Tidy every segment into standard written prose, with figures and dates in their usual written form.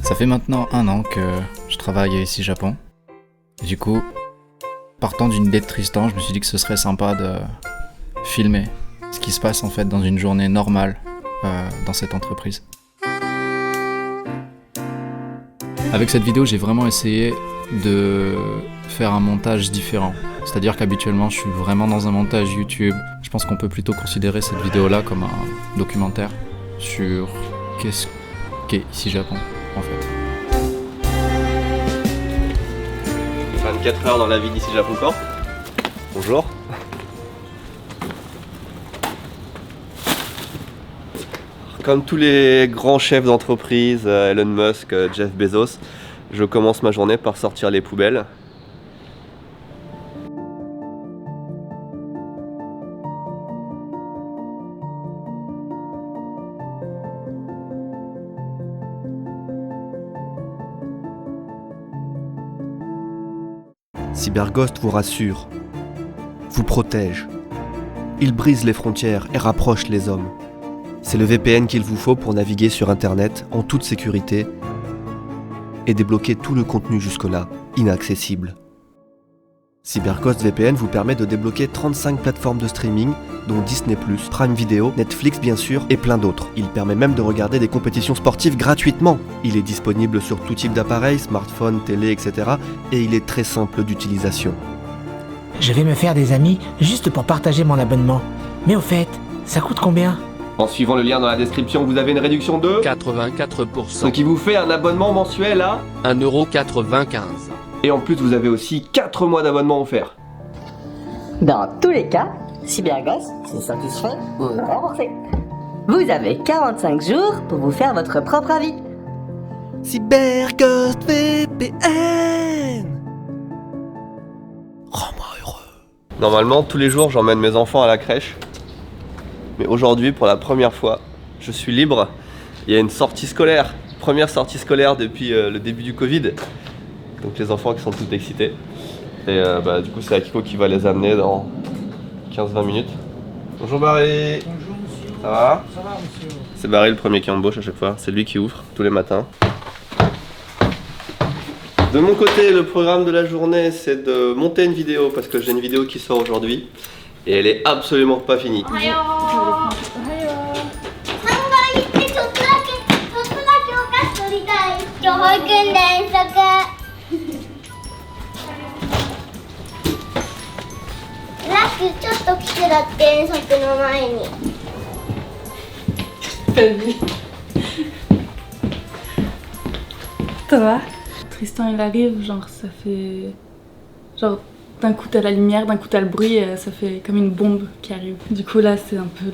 Ça fait maintenant 1 an que je travaille à Ici Japon. Et du coup, partant d'une idée de Tristan, je me suis dit que ce serait sympa de filmer ce qui se passe en fait dans une journée normale dans cette entreprise. Avec cette vidéo, j'ai vraiment essayé de faire un montage différent. C'est-à-dire qu'habituellement, je suis vraiment dans un montage YouTube. Je pense qu'on peut plutôt considérer cette vidéo-là comme un documentaire sur qu'est-ce qu'est Ici Japon, en fait. 24 heures dans la vie d'Ici Japon Corp. Bonjour. Comme tous les grands chefs d'entreprise, Elon Musk, Jeff Bezos, je commence ma journée par sortir les poubelles. Cyberghost vous rassure, vous protège. Il brise les frontières et rapproche les hommes. C'est le VPN qu'il vous faut pour naviguer sur Internet en toute sécurité et débloquer tout le contenu jusque-là inaccessible. Cyberghost VPN vous permet de débloquer 35 plateformes de streaming, dont Disney+, Prime Video, Netflix bien sûr, et plein d'autres. Il permet même de regarder des compétitions sportives gratuitement. Il est disponible sur tout type d'appareils, smartphone, télé, etc. Et il est très simple d'utilisation. Je vais me faire des amis juste pour partager mon abonnement. Mais au fait, ça coûte combien ? En suivant le lien dans la description, vous avez une réduction de 84%. ce qui vous fait un abonnement mensuel à 1,95€. Et en plus, vous avez aussi 4 mois d'abonnement offert. Dans tous les cas, Cyberghost, c'est satisfait ou remboursé. Vous avez 45 jours pour vous faire votre propre avis. Cyberghost VPN. Rends-moi heureux. Normalement, tous les jours, j'emmène mes enfants à la crèche. Mais aujourd'hui, pour la première fois, je suis libre. Il y a une sortie scolaire. Première sortie scolaire depuis le début du Covid. Donc les enfants qui sont tout excités. Et du coup, c'est Akiko qui va les amener dans 15-20 minutes. Bonjour Barry. Bonjour monsieur. Ça va? Ça va monsieur. C'est Barry le premier qui embauche à chaque fois. C'est lui qui ouvre tous les matins. De mon côté, le programme de la journée, c'est de monter une vidéo parce que j'ai une vidéo qui sort aujourd'hui. Et elle est absolument pas finie. Ça va? Tristan il arrive, genre ça fait... Genre d'un coup t'as la lumière, d'un coup t'as le bruit, ça fait comme une bombe qui arrive. Du coup là c'est un peu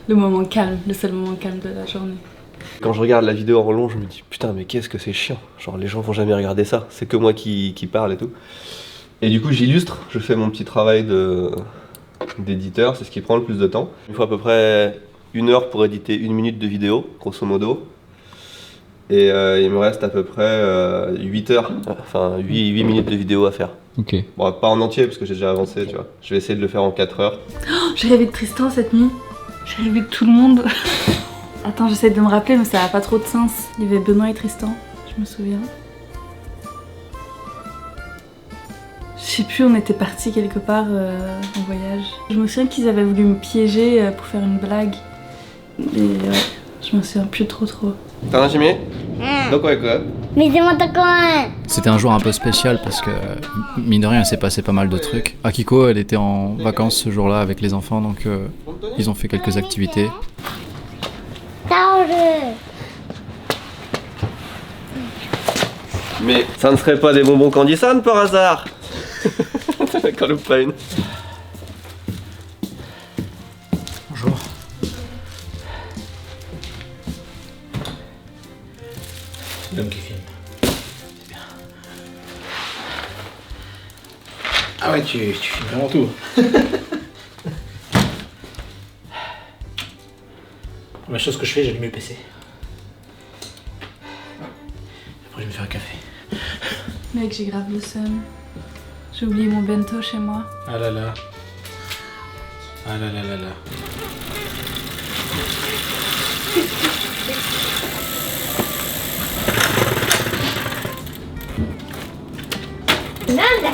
le moment calme, le seul moment calme de la journée. Quand je regarde la vidéo en long, je me dis putain mais qu'est-ce que c'est chiant. Genre les gens vont jamais regarder ça, c'est que moi qui parle et tout. Et du coup j'illustre, je fais mon petit travail d'éditeur, c'est ce qui prend le plus de temps. Il faut à peu près 1 heure pour éditer 1 minute de vidéo, grosso modo. Et il me reste à peu près 8 heures, enfin 8 minutes de vidéo à faire. Ok. Bon, pas en entier parce que j'ai déjà avancé, tu vois. Je vais essayer de le faire en 4 heures. Oh, j'ai rêvé de Tristan cette nuit, j'ai rêvé de tout le monde. Attends, j'essaie de me rappeler mais ça a pas trop de sens. Il y avait Benoît et Tristan, je me souviens. Je sais plus, on était partis quelque part en voyage. Je me souviens qu'ils avaient voulu me piéger pour faire une blague. Et ouais, je me souviens plus trop. T'as un Jimmy? Donc quoi? C'était un jour un peu spécial parce que, mine de rien, il s'est passé pas mal de trucs. Akiko, elle était en vacances ce jour-là avec les enfants, donc ils ont fait quelques activités. Mais ça ne serait pas des bonbons Candysan par hasard? Quand le pain. Bonjour. C'est l'homme qui filme. C'est bien. Ah ouais, tu filmes vraiment tout. La chose que je fais, j'allume le PC. Après, je vais me faire un café. Mec, j'ai grave le seum. J'ai oublié mon bento chez moi. Ah là là. Ah là là là là.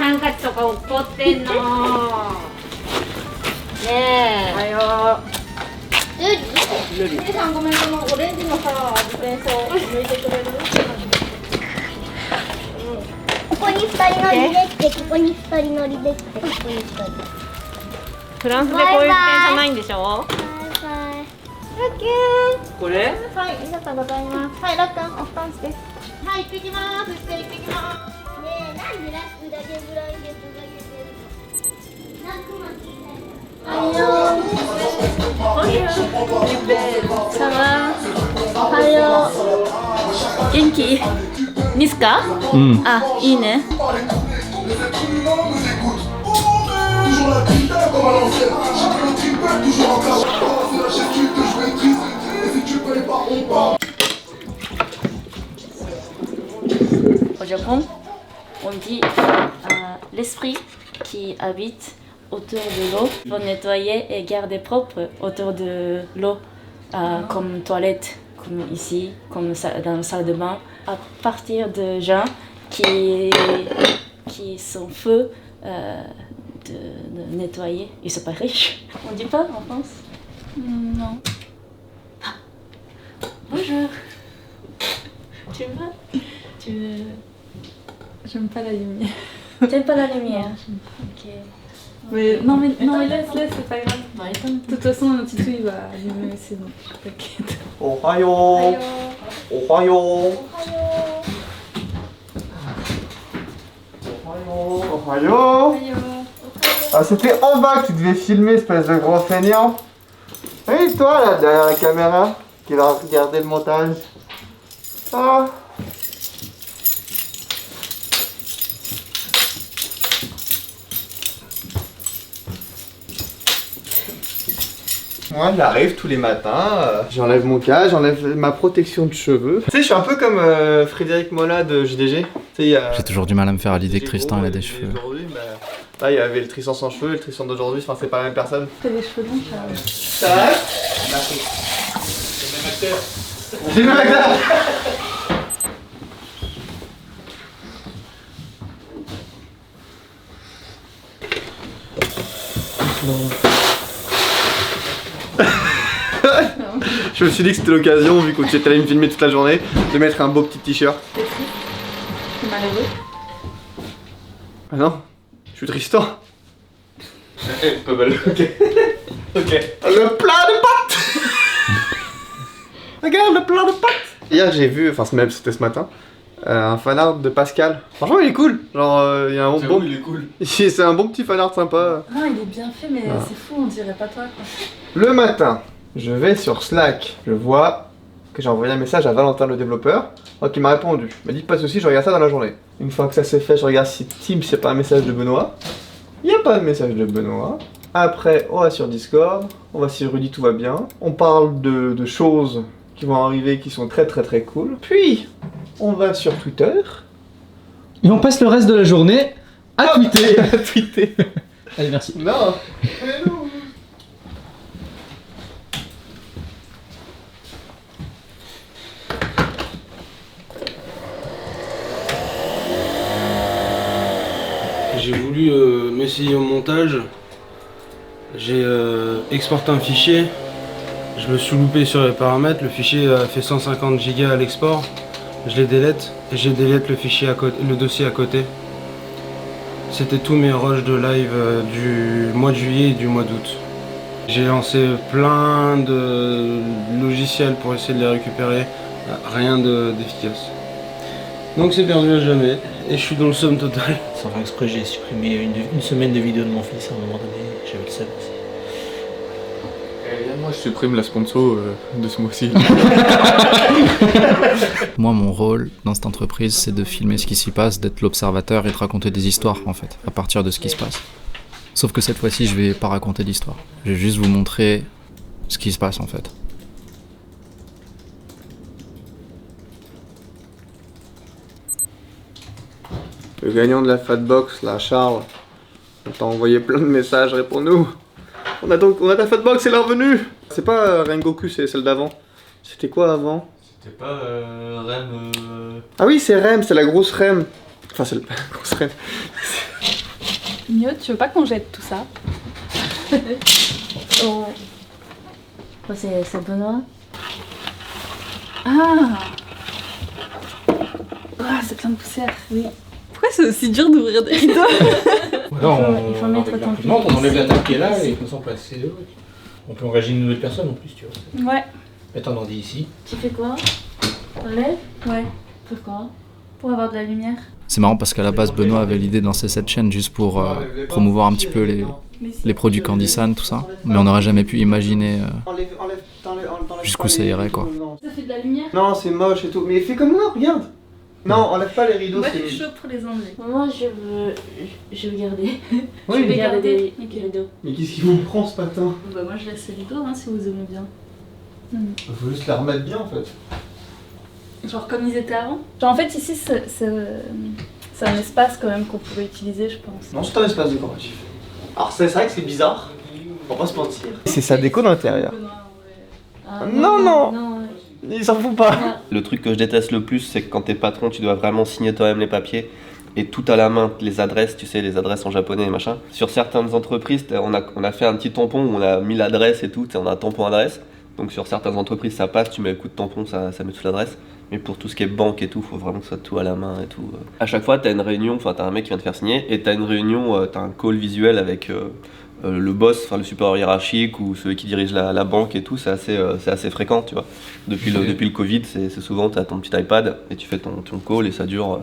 ハンカチとか落っこってんの。ねえ。おはよう。ルリ。ルリさんごめん、このオレンジのさ、自転車を抜いてくれる？ここに2人乗りできて、ここに2人乗りできて、ここに2人。フランスでこういう自転車ないんでしょ？バイバイ。ラッキー。これ？はい、ありがとうございます。はい、ラッカン、お二つです。はい、行ってきます。行ってきます。ねえ、なんでラックだけブランケットが出てるの？ラックマン聞いたい。おはよう。元気？ニスカ？うん。あ、いいね。Au Japon, on dit l'esprit qui habite autour de l'eau pour nettoyer et garder propre autour de l'eau, comme toilette, comme ici, comme dans la salle de bain, à partir de gens qui sont feux de nettoyer. Ils sont pas riches. On dit pas en France? Non. Ah. Bonjour. Tu me vas? J'aime pas la lumière. T'aimes pas la lumière? Ok. Mais non mais laisse, c'est pas grave. De toute façon, mon titou il va allumer aussi, donc t'inquiète. Ohayo. Ohayo. Ohayo. Ah, c'était en bas que tu devais filmer, espèce de gros feignant. Et toi là, derrière la caméra, qui va regarder le montage. Ah. Moi j'arrive tous les matins, j'enlève mon cas, j'enlève ma protection de cheveux. Tu sais, je suis un peu comme Frédéric Mola de JDG. J'ai toujours du mal à me faire à l'idée que Tristan il a des cheveux. Là il y avait le Tristan sans cheveux et le Tristan d'aujourd'hui, enfin c'est pas la même personne. T'as des cheveux longs, ça va? Merci. C'est le même acteur. C'est le même acteur. Je me suis dit que c'était l'occasion, vu que tu étais allé me filmer toute la journée, de mettre un beau petit t-shirt. T'es triste? T'es malheureux? Ah non, je suis Tristan. Pas mal, ok. Ok. Le plat de pâtes. Regarde le plat de pâtes. Hier j'ai vu, enfin c'était ce matin, un fanart de Pascal. Franchement il est cool, genre il y a un bon... il est cool. C'est un bon petit fanart sympa. Non, il est bien fait, mais c'est fou, on dirait pas toi quoi. Le matin, je vais sur Slack, je vois que j'ai envoyé un message à Valentin le développeur, donc il m'a répondu. Il m'a dit pas de soucis, je regarde ça dans la journée. Une fois que ça c'est fait, je regarde si Teams c'est pas un message de Benoît. Il n'y a pas de message de Benoît. Après, on va sur Discord, on va sur Rudy, tout va bien. On parle de choses qui vont arriver qui sont très cool. Puis, on va sur Twitter. Et on passe le reste de la journée à tweeter. À tweeter. Allez, merci. Non. J'ai voulu m'essayer au montage. J'ai exporté un fichier. Je me suis loupé sur les paramètres. Le fichier a fait 150 Go à l'export. Je les délète et j'ai délète le fichier à côté, le dossier à côté. C'était tous mes rushs de live du mois de juillet et du mois d'août. J'ai lancé plein de logiciels pour essayer de les récupérer. Rien d'efficace. Donc c'est perdu à jamais et je suis dans le somme total. Sans faire exprès, j'ai supprimé une semaine de vidéos de mon fils à un moment donné, j'avais le seum aussi. Moi je supprime la sponsor de ce mois-ci. Moi mon rôle dans cette entreprise c'est de filmer ce qui s'y passe, d'être l'observateur et de raconter des histoires en fait, à partir de ce qui se passe. Sauf que cette fois-ci je vais pas raconter d'histoire, je vais juste vous montrer ce qui se passe en fait. Le gagnant de la Fatbox, là, Charles, on t'a envoyé plein de messages, réponds-nous. On a ta Fatbox, elle est revenue. C'est pas Rengoku, c'est celle d'avant. C'était quoi avant? C'était pas Rem... Ah oui, c'est Rem, c'est la grosse Rem. Enfin, c'est la grosse Rem. Mio, tu veux pas qu'on jette tout ça? Oh. Oh, c'est Benoît. Ah! Ah, c'est plein de poussière, oui. Pourquoi c'est aussi dur d'ouvrir des rideaux? Il faut mettre ton pied. On enlève la table qui est là et comme ça on place ces deux. On peut engager une nouvelle personne en plus, tu vois. Ouais. Mettre un ordi ici. Tu fais quoi? On lève? Ouais. Pourquoi? Pour avoir de la lumière. C'est marrant parce qu'à la base, Benoît avait l'idée de lancer cette chaîne juste pour promouvoir un petit peu les produits Candysan, tout ça. Mais on n'aurait jamais pu imaginer jusqu'où ça irait, quoi. Ça fait de la lumière? Non, c'est moche et tout. Mais fais comme moi, regarde. Non, enlève pas les rideaux. Moi, je suis chaud pour les enlever. Moi, je veux garder. Oui, je veux garder Ok. des rideaux. Mais qu'est-ce qu'il vous prend ce patin? Bah, moi, je laisse les rideaux si vous aimez bien. Faut juste les remettre bien en fait. Genre comme ils étaient avant? Genre en fait ici c'est un espace quand même qu'on pourrait utiliser je pense. Non, c'est un espace décoratif. Alors c'est vrai que c'est bizarre, on va pas se mentir. C'est sa déco d'intérieur. Ah, Non. Il s'en fout pas. Le truc que je déteste le plus, c'est que quand t'es patron, tu dois vraiment signer toi-même les papiers. Et tout à la main, les adresses, tu sais, les adresses en japonais et machin. Sur certaines entreprises, on a fait un petit tampon où on a mis l'adresse et tout, on a un tampon adresse. Donc sur certaines entreprises, ça passe, tu mets le coup de tampon, ça met toute l'adresse. Mais pour tout ce qui est banque et tout, faut vraiment que ça soit tout à la main et tout. À chaque fois, t'as une réunion, enfin t'as un mec qui vient te faire signer, et t'as une réunion, t'as un call visuel avec le boss, enfin le supérieur hiérarchique ou celui qui dirige la banque et tout, c'est assez fréquent, tu vois. Depuis le Covid, c'est souvent, t'as ton petit iPad et tu fais ton call et ça dure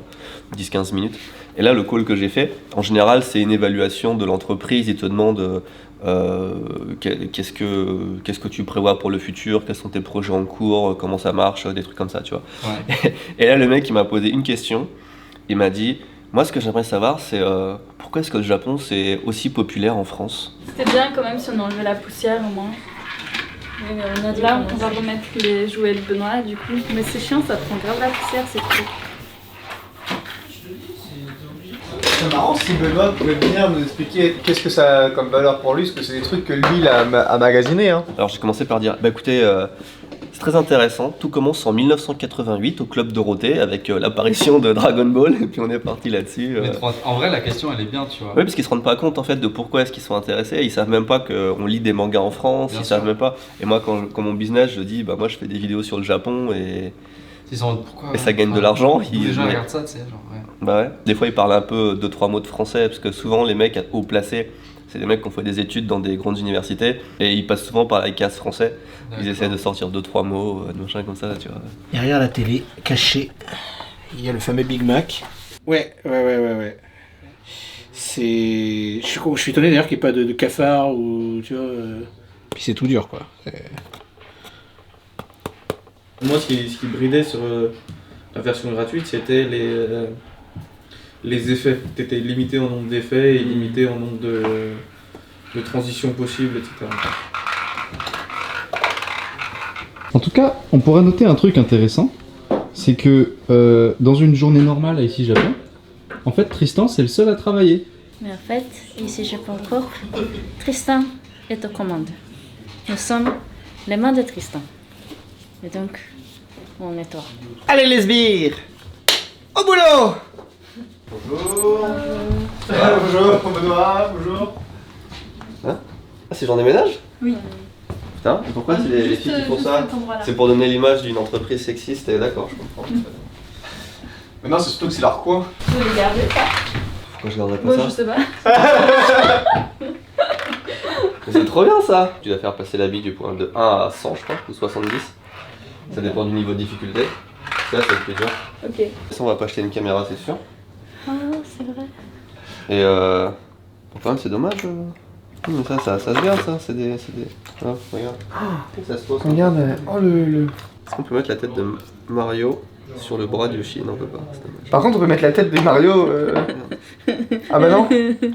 10-15 minutes. Et là, le call que j'ai fait, en général, c'est une évaluation de l'entreprise, il te demande qu'est-ce que tu prévois pour le futur, quels sont tes projets en cours, comment ça marche, des trucs comme ça, tu vois. Ouais. Et là, le mec, il m'a posé une question, il m'a dit, moi, ce que j'aimerais savoir, c'est pourquoi est-ce que le Japon, c'est aussi populaire en France? C'était bien quand même si on enlevait la poussière au moins. Là, on va remettre les jouets de Benoît, du coup. Mais c'est chiant, ça prend grave la poussière, c'est trop. C'est marrant si Benoît pouvait venir nous expliquer qu'est-ce que ça a comme valeur pour lui, parce que c'est des trucs que lui il a magasiné. Hein. Alors j'ai commencé par dire, bah écoutez, c'est très intéressant, tout commence en 1988 au Club Dorothée avec l'apparition de Dragon Ball, et puis on est parti là-dessus. En vrai, la question elle est bien, tu vois. Oui, parce qu'ils se rendent pas compte en fait de pourquoi est-ce qu'ils sont intéressés, ils savent même pas qu'on lit des mangas en France, ils savent même pas. Et moi quand mon business, je dis, bah moi je fais des vidéos sur le Japon et... Pourquoi, et ça gagne de l'argent. Les gens regardent ça, tu sais, genre, ouais. Bah ouais. Des fois, ils parlent un peu 2-3 mots de français, parce que souvent, les mecs haut placés, c'est des mecs qui ont fait des études dans des grandes universités, et ils passent souvent par la case français. Ils essaient de sortir 2-3 mots, de machin comme ça, tu vois. Derrière la télé, caché, il y a le fameux Big Mac. Ouais. Je suis étonné d'ailleurs qu'il n'y ait pas de cafard ou, tu vois... Puis c'est tout dur, quoi. Moi, ce qui bridait sur la version gratuite, c'était les effets. Tu étais limité en nombre d'effets et limité en nombre de transitions possibles, etc. En tout cas, on pourrait noter un truc intéressant, c'est que dans une journée normale à Ici Japon, en fait, Tristan, c'est le seul à travailler. Mais en fait, Ici Japon Corp, Tristan est aux commandes. Nous sommes les mains de Tristan. Et donc, on nettoie. Allez les sbires, au boulot. Bonjour. Bonjour Benoît, bonjour. Hein? Ah, c'est journée ménage? Oui. Putain, et pourquoi c'est les filles qui font ça? C'est pour donner l'image d'une entreprise sexiste, et d'accord, je comprends. Mais non, c'est surtout que c'est leur coin. Tu veux les garder, ça? Pourquoi je garderais pas Moi, ça? je sais pas. Mais c'est trop bien ça! Tu dois faire passer la bille du point de 1 à 100, je crois, ou 70. Ça dépend du niveau de difficulté. Ça, c'est le plus dur. Ok. Ça, on va pas acheter une caméra, c'est sûr. Ah, c'est vrai. Et quand même, c'est dommage. Mais ça se garde, ça. C'est des... Ah, regarde. Ça se pose. Regarde, Est-ce qu'on peut mettre la tête de Mario sur le bras de Yoshi? Non, on peut pas. Par contre, on peut mettre la tête de Mario. Ah bah non.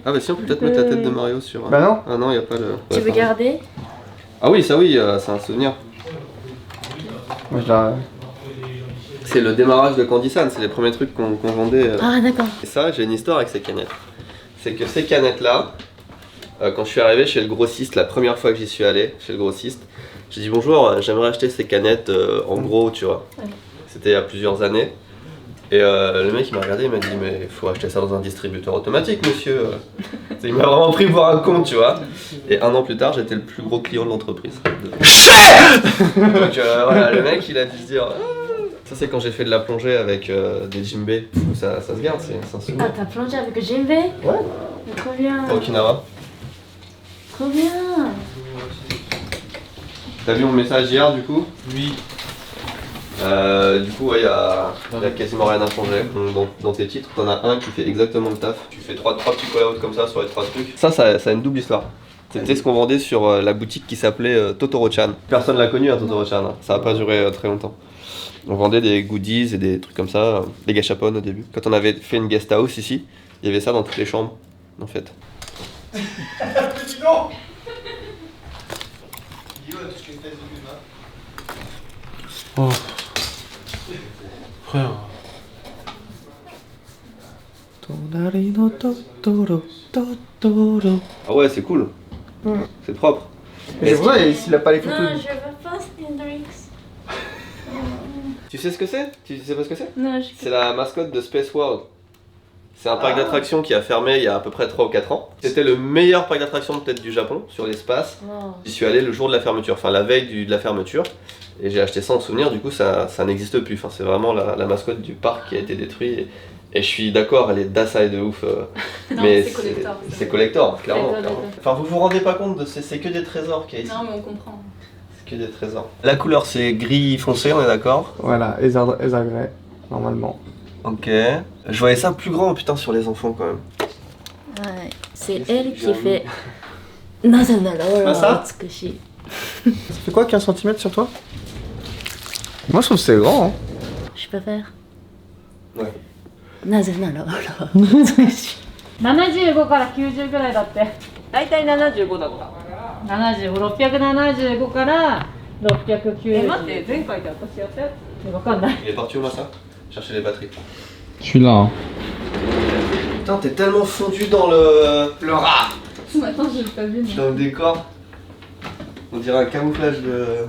Ah bah si, on peut peut-être mettre la tête de Mario sur... Bah non. Ah non, y a pas le... Tu veux garder? Ah oui, ça oui, c'est un souvenir. Moi, je la... C'est le démarrage de Candysan, c'est les premiers trucs qu'on vendait. Ah d'accord. Et ça, j'ai une histoire avec ces canettes. C'est que ces canettes-là, quand je suis arrivé chez le grossiste, la première fois que j'y suis allé, chez le grossiste, j'ai dit bonjour, j'aimerais acheter ces canettes en gros, tu vois. Ouais. C'était il y a plusieurs années. Et le mec il m'a regardé, il m'a dit mais il faut acheter ça dans un distributeur automatique monsieur. Il m'a vraiment pris pour un con tu vois. Et 1 an plus tard j'étais le plus gros client de l'entreprise. Donc voilà, le mec il a dû se dire... Ça c'est quand j'ai fait de la plongée avec des djembés, ça se garde, c'est un souvenir. Ah, t'as plongé avec djembé? Ouais. Trop bien. À Okinawa. Trop bien. T'as vu mon message hier du coup? Oui. Du coup, ouais, y a quasiment rien à changer. Dans tes titres, t'en as un qui fait exactement le taf. Tu fais trois petits call-outs comme ça sur les 3 trucs. Ça a une double histoire. C'était ce qu'on vendait sur la boutique qui s'appelait Totoro-chan. Personne l'a connu, hein, Totoro-chan. Hein. Ça a pas duré très longtemps. On vendait des goodies et des trucs comme ça, des gachapon au début. Quand on avait fait une guest house ici, il y avait ça dans toutes les chambres, en fait. Dis donc. Oh. Frère. Ah ouais, c'est cool. C'est propre. Mais c'est vrai, s'il a pas les photos. Non, je veux pas Hendrix. Tu sais ce que c'est? Tu sais pas ce que c'est? Non, je... C'est la mascotte de Space World. C'est un parc d'attractions qui a fermé il y a à peu près 3 ou 4 ans. C'était le meilleur parc d'attractions peut-être du Japon, sur l'espace. Wow. J'y suis allé le jour de la fermeture, enfin la veille de la fermeture. Et j'ai acheté ça en souvenir, du coup ça n'existe plus. Enfin, c'est vraiment la mascotte du parc qui a été détruit. Et je suis d'accord, elle est dasaï de ouf. Non, mais c'est collector. C'est collector, clairement. D'accord. Enfin, vous vous rendez pas compte, c'est que des trésors qu'il y a ici. Non, mais on comprend. C'est que des trésors. La couleur c'est gris foncé, on est d'accord? Voilà, Ezagray, normalement. Ok. Je voyais ça plus grand, putain, sur les enfants quand même. Ouais, c'est elle qui fait... Non, non, non, non, ça Ça fait quoi, 15 cm sur toi? Moi je trouve que c'est grand. Hein. Je peux faire. Ouais. なぜなら75から90ぐらいだって。だいたい75だった。675から690。待って、前回で私やったやつ。わかんない。Il est parti où là ça? Chercher les batteries. Je suis là. Hein. Putain, t'es tellement fondu dans le rat. Ce matin, j'ai pas vu. Dans le décor. On dirait un camouflage de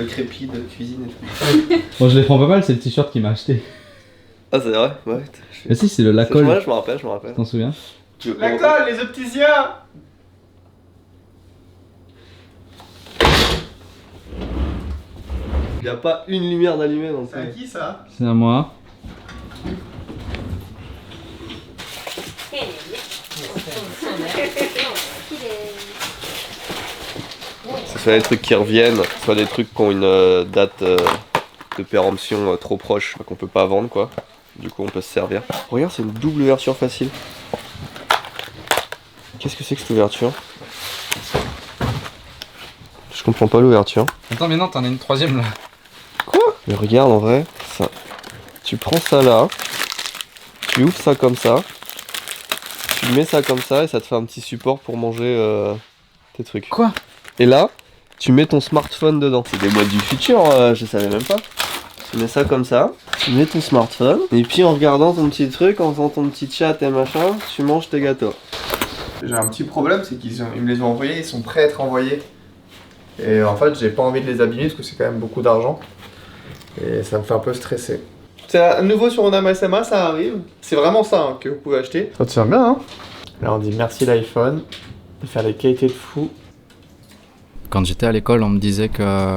crépi, de cuisine et tout. Bon, je les prends pas mal, c'est le t-shirt qu'il m'a acheté. Ah, c'est vrai? Ouais. Ah si, c'est le Lacoste. Ouais, je me rappelle. Tu t'en souviens? La colle, les opticiens. Il y a pas une lumière d'allumée dans le C'est à qui ça? C'est à moi. C'est soit des trucs qui reviennent, soit des trucs qui ont une date de péremption trop proche, qu'on peut pas vendre quoi. Du coup on peut se servir. Regarde, c'est une double ouverture facile. Qu'est-ce que c'est que cette ouverture? Je comprends pas l'ouverture. Attends, mais non, t'en as une troisième là. Quoi? Mais regarde en vrai, ça. Tu prends ça là, tu ouvres ça comme ça, tu mets ça comme ça et ça te fait un petit support pour manger tes trucs. Quoi? Et là, tu mets ton smartphone dedans. C'est des boîtes du futur, je savais même pas. Tu mets ça comme ça, tu mets ton smartphone, et puis en regardant ton petit truc, en faisant ton petit chat et machin, tu manges tes gâteaux. J'ai un petit problème, c'est qu'ils me les ont envoyés, ils sont prêts à être envoyés. Et en fait, j'ai pas envie de les abîmer parce que c'est quand même beaucoup d'argent. Et ça me fait un peu stresser. C'est à nouveau sur Onama SMA, ça arrive. C'est vraiment ça hein, que vous pouvez acheter. Ça tient bien, hein. Là, on dit merci l'iPhone, de faire des qualités de fou. Quand j'étais à l'école, on me disait que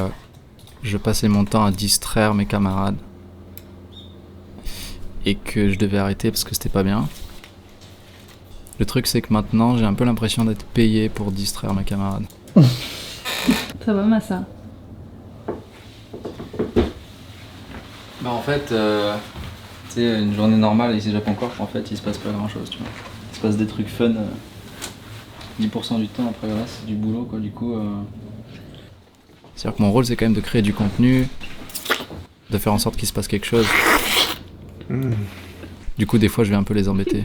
je passais mon temps à distraire mes camarades et que je devais arrêter parce que c'était pas bien. Le truc c'est que maintenant j'ai un peu l'impression d'être payé pour distraire mes camarades. Ça va, Massa? Bah en fait, tu sais, une journée normale ici au Japon Corp, en fait il se passe pas grand chose, tu vois. Il se passe des trucs fun 10% du temps, après le reste c'est du boulot quoi, du coup... C'est-à-dire que mon rôle c'est quand même de créer du contenu, de faire en sorte qu'il se passe quelque chose. Du coup des fois je vais un peu les embêter.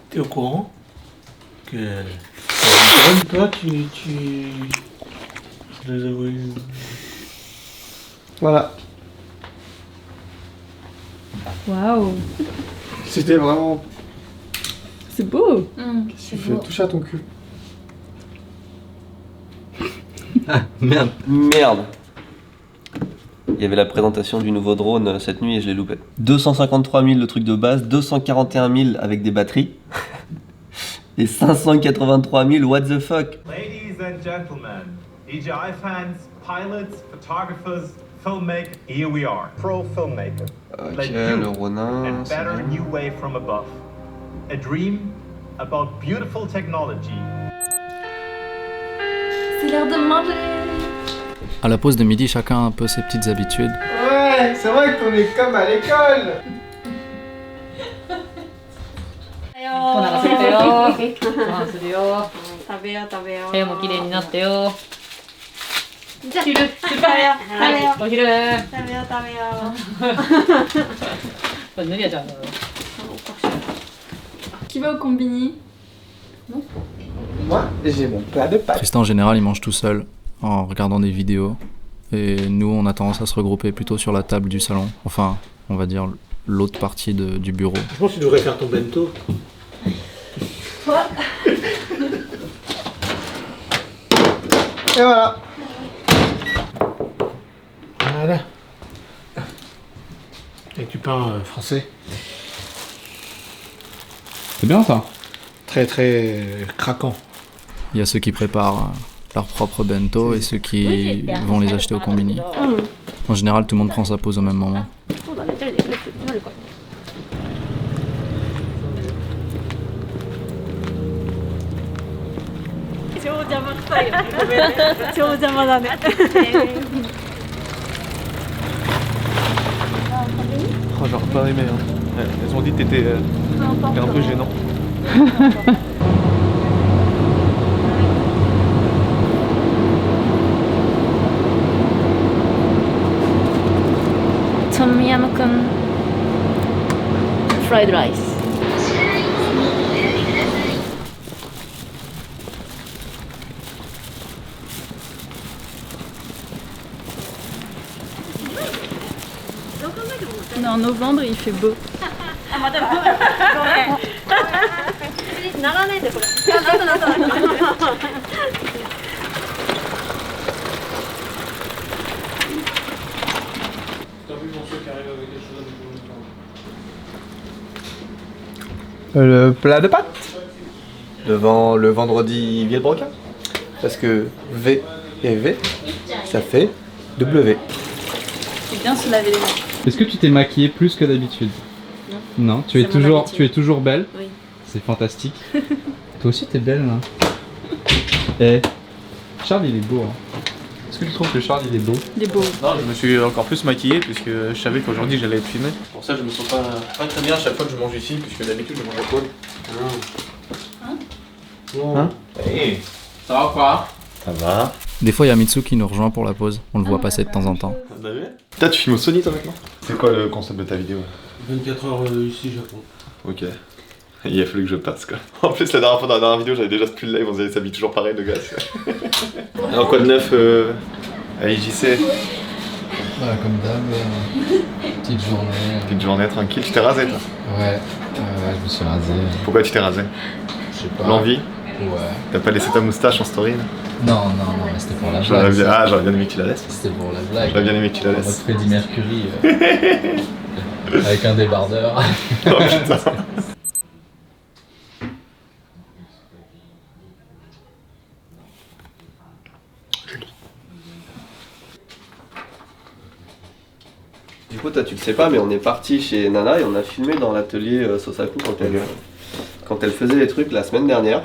T'es au courant que toi tu les avoué. Voilà. Waouh. C'était vraiment... C'est beau. Tu fais toucher à ton cul. Ah, merde. Merde. y avait la présentation du nouveau drone cette nuit et je l'ai loupé. 253 000 le truc de base, 241 000 avec des batteries et 583 000 what the fuck. Ladies and gentlemen, DJI fans, pilots, photographers, filmmakers, here we are. Pro filmmaker. Ok, le Ronin. And better new way from above. A dream about beautiful technology. C'est l'heure de manger. À la pause de midi, chacun a un peu ses petites habitudes. Ouais, c'est vrai qu'on est comme à l'école. お腹空いたよ。ご飯するよ。食べよう食べよう。部屋も綺麗になったよ。じゃあ昼食べよう。はい。お昼。食べよう食べよう。これぬりあちゃんだろ。Qui va au combini? Moi, j'ai mon plat de pâtes. Tristan en général il mange tout seul en regardant des vidéos et nous on a tendance à se regrouper plutôt sur la table du salon, enfin on va dire l'autre partie du bureau. Je pense que tu devrais faire ton bento. Et voilà. Voilà. Avec du pain français. C'est bien ça. Très très craquant. Il y a ceux qui préparent leur propre bento et ceux qui vont les acheter au combini. En général tout le monde prend sa pause au même moment. Oh, j'aurais pas aimé. Hein. Ouais, elles ont dit que t'étais un peu gênant. Tom Yum con fried rice. On est en novembre et il fait beau. Le plat de pâtes devant le vendredi Villebrequin. Parce que V et V, ça fait W. C'est bien se laver les mains. Est-ce que tu t'es maquillée plus que d'habitude? Non, tu es toujours belle. Oui. C'est fantastique. Toi aussi t'es belle là. Eh, Charles il est beau. Hein. Est-ce que tu trouves que Charles il est beau? Il est beau. Non, je me suis encore plus maquillé puisque je savais qu'aujourd'hui j'allais être filmé. Pour ça je me sens pas très bien à chaque fois que je mange ici puisque d'habitude je mange à poil. Hein? Hey, ça va quoi? Ça va. Des fois il y a Mitsu qui nous rejoint pour la pause, on le voit passer de temps en temps. Vous avez? Toi tu filmes au Sony toi maintenant? C'est quoi le concept de ta vidéo? 24 heures ici, Japon. Ok. Il a fallu que je passe quoi. En plus la dernière fois dans la dernière vidéo j'avais déjà ce pull live, on se s'habille toujours pareil le gars. Alors quoi de neuf à IJC? Bah comme d'hab, petite journée. Petite journée tranquille, tu t'es rasé toi? Ouais, je me suis rasé. Pourquoi tu t'es rasé? Je sais pas. L'envie? Ouais. T'as pas laissé ta moustache en story là? Non, mais c'était pour la blague. J'aurais bien aimé que tu la laisses. C'était pour la blague. J'aurais bien aimé que tu la laisses. Notre Freddie Mercury avec un débardeur. Oh putain. Du coup, toi tu le sais pas, mais on est parti chez Nana et on a filmé dans l'atelier Sosaku quand elle faisait les trucs la semaine dernière.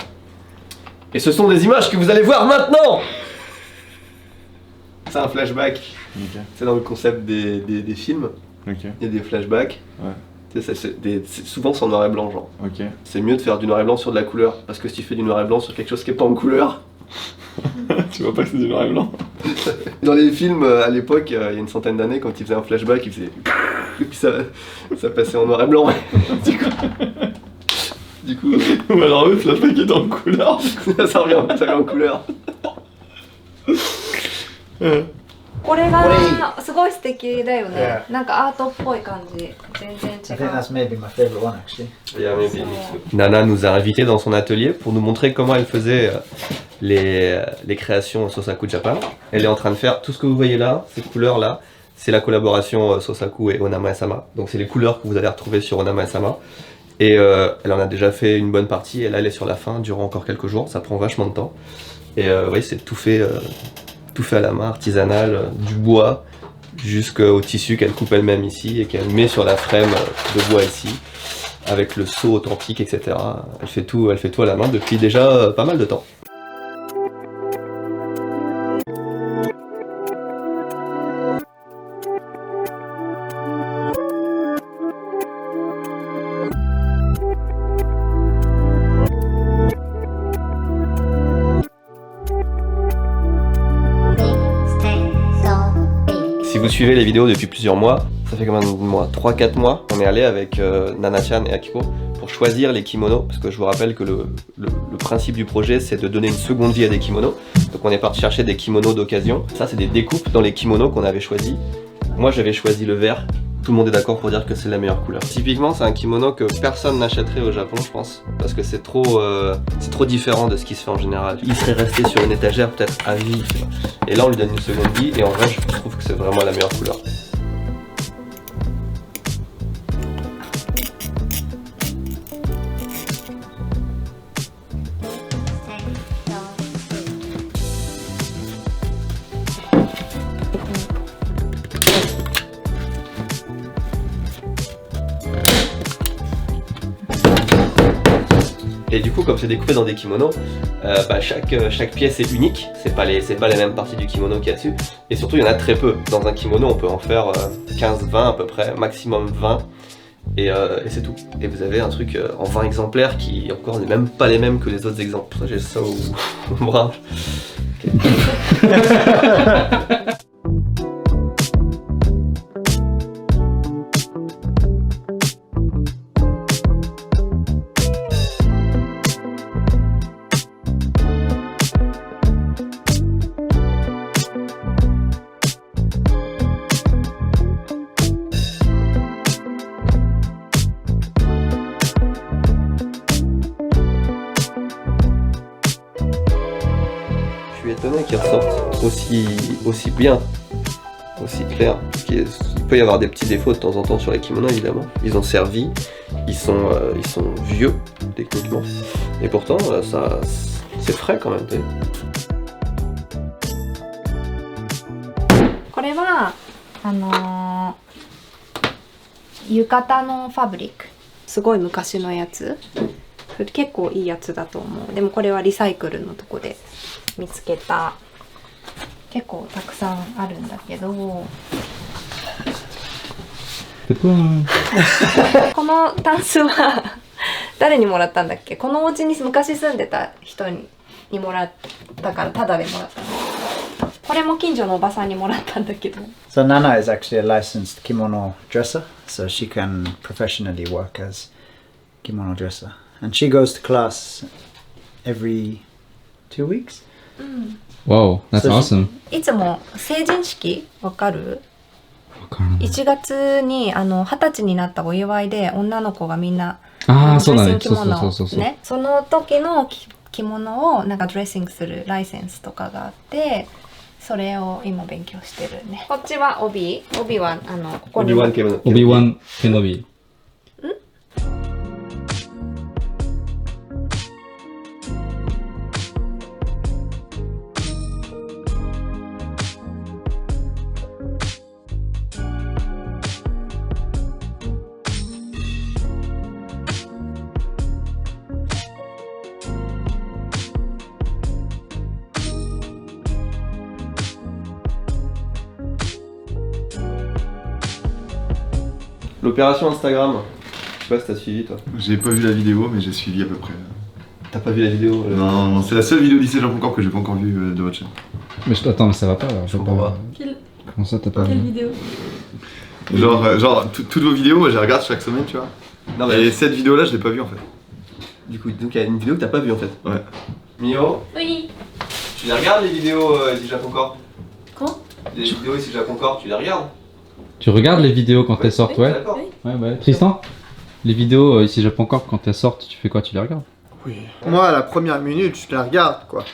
Et ce sont des images que vous allez voir maintenant. C'est un flashback. Okay. C'est dans le concept des films. Okay. Il y a des flashbacks. Ouais. Souvent c'est en noir et blanc genre. Okay. C'est mieux de faire du noir et blanc sur de la couleur. Parce que si tu fais du noir et blanc sur quelque chose qui est pas en couleur, tu vois pas que c'est du noir et blanc. Dans les films à l'époque, il y a une centaine d'années, quand ils faisaient un flashback, ils faisaient... Et puis ça passait en noir et blanc. Du coup... Ou alors le flashback est en couleur. ça revient en couleur. これがすごい素敵だよね。なんかアートっぽい感じ。全然違う。I think that's maybe my favorite one actually. Nana nous a invités dans son atelier pour nous montrer comment elle faisait les créations Sosaku Japan. Elle est en train de faire tout ce que vous voyez là, ces couleurs là. C'est la collaboration Sosaku et Onama-sama. Donc c'est les couleurs que vous allez retrouver sur Onama-sama. Et elle en a déjà fait une bonne partie, et là elle est sur la fin, durant encore quelques jours, ça prend vachement de temps. Et oui, c'est tout fait à la main, artisanal, du bois, jusqu'au tissu qu'elle coupe elle-même ici, et qu'elle met sur la frame de bois ici, avec le seau authentique, etc. Elle fait tout à la main depuis déjà pas mal de temps. Si vous suivez les vidéos depuis plusieurs mois, ça fait combien de mois? 3-4 mois, on est allé avec Nana-chan et Akiko pour choisir les kimonos, parce que je vous rappelle que le principe du projet c'est de donner une seconde vie à des kimonos. Donc on est parti chercher des kimonos d'occasion. Ça c'est des découpes dans les kimonos qu'on avait choisis. Moi j'avais choisi le vert. Tout le monde est d'accord pour dire que c'est la meilleure couleur. Typiquement c'est un kimono que personne n'achèterait au Japon je pense, parce que c'est trop différent de ce qui se fait en général. Il serait resté sur une étagère peut-être à vie, tu vois. Et là on lui donne une seconde vie et en vrai je trouve que c'est vraiment la meilleure couleur. Et du coup, comme c'est découpé dans des kimonos, chaque pièce est unique, c'est pas les mêmes parties du kimono qu'il y a dessus, et surtout il y en a très peu. Dans un kimono on peut en faire 15-20 à peu près, maximum 20, et c'est tout. Et vous avez un truc en 20 exemplaires qui encore n'est même pas les mêmes que les autres exemples. J'ai ça au bras. Okay. Je suis étonné qu'ils ressortent aussi bien, aussi clair. Il peut y avoir des petits défauts de temps en temps sur les kimonos évidemment. Ils ont servi, ils sont vieux techniquement, et pourtant c'est frais quand même. これは浴衣のファブリック、すごい昔のやつ、結構いいやつだと思う。でもこれはリサイクルのとこで見つけた。結構たくさんあるんだけど、このタンスは誰にもらったんだっけ？このお家に昔住んでた人にもらったからタダでもらったの。これも近所のおばさんにもらったんだけど。So Nana is actually a licensed kimono dresser, so she can professionally work as kimono dresser. And she goes to class every 2 weeks. Wow, that's awesome. いつも成人式わかる？1月に20歳になったお祝いで女の子がみんなドレッシング着物をね、その時の着物をなんかドレッシングするライセンスとかがあって、それを今勉強してるね。こっちは帯はここにObi-Wan Kenobi. L'opération Instagram, je sais pas si t'as suivi toi. J'ai pas vu la vidéo mais j'ai suivi à peu près. T'as pas vu la vidéo Non, c'est la seule vidéo lycée Japon Corp que j'ai pas encore vue de votre chaîne. Mais attends, mais ça va pas là. Je comprends pas. Comment ça t'as pas vu? Quelle vidéo? Genre toutes vos vidéos, moi je les regarde chaque semaine tu vois. Non, mais... Et cette vidéo là je l'ai pas vue en fait. Du coup, donc il y a une vidéo que t'as pas vue en fait. Ouais. Mio? Oui. Tu les regardes les vidéos ici Japon Corp? Quoi? Les vidéos ici Japon Corp, tu les regardes? Tu regardes les vidéos quand elles sortent, ouais? Oui. Ouais. Tristan? Les vidéos ici Japon Corp quand elles sortent, tu fais quoi? Tu les regardes? Oui. Moi, à la première minute, je la regarde, quoi.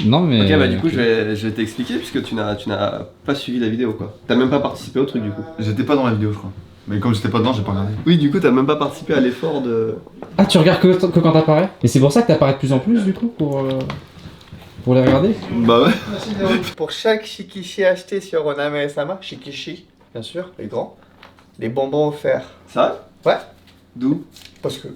Non mais... Ok, bah du coup je vais t'expliquer puisque tu n'as pas suivi la vidéo quoi. T'as même pas participé au truc du coup. J'étais pas dans la vidéo je crois. Mais comme j'étais pas dedans, j'ai pas regardé. Oui, du coup t'as même pas participé à l'effort de... Ah, tu regardes que quand t'apparais? Et c'est pour ça que t'apparais de plus en plus du coup pour les regarder? Bah ouais. Pour chaque shikishi acheté sur Oname-sama, shikishi, bien sûr, les grands, les bonbons offerts. Ça? Ouais. D'où? Parce que...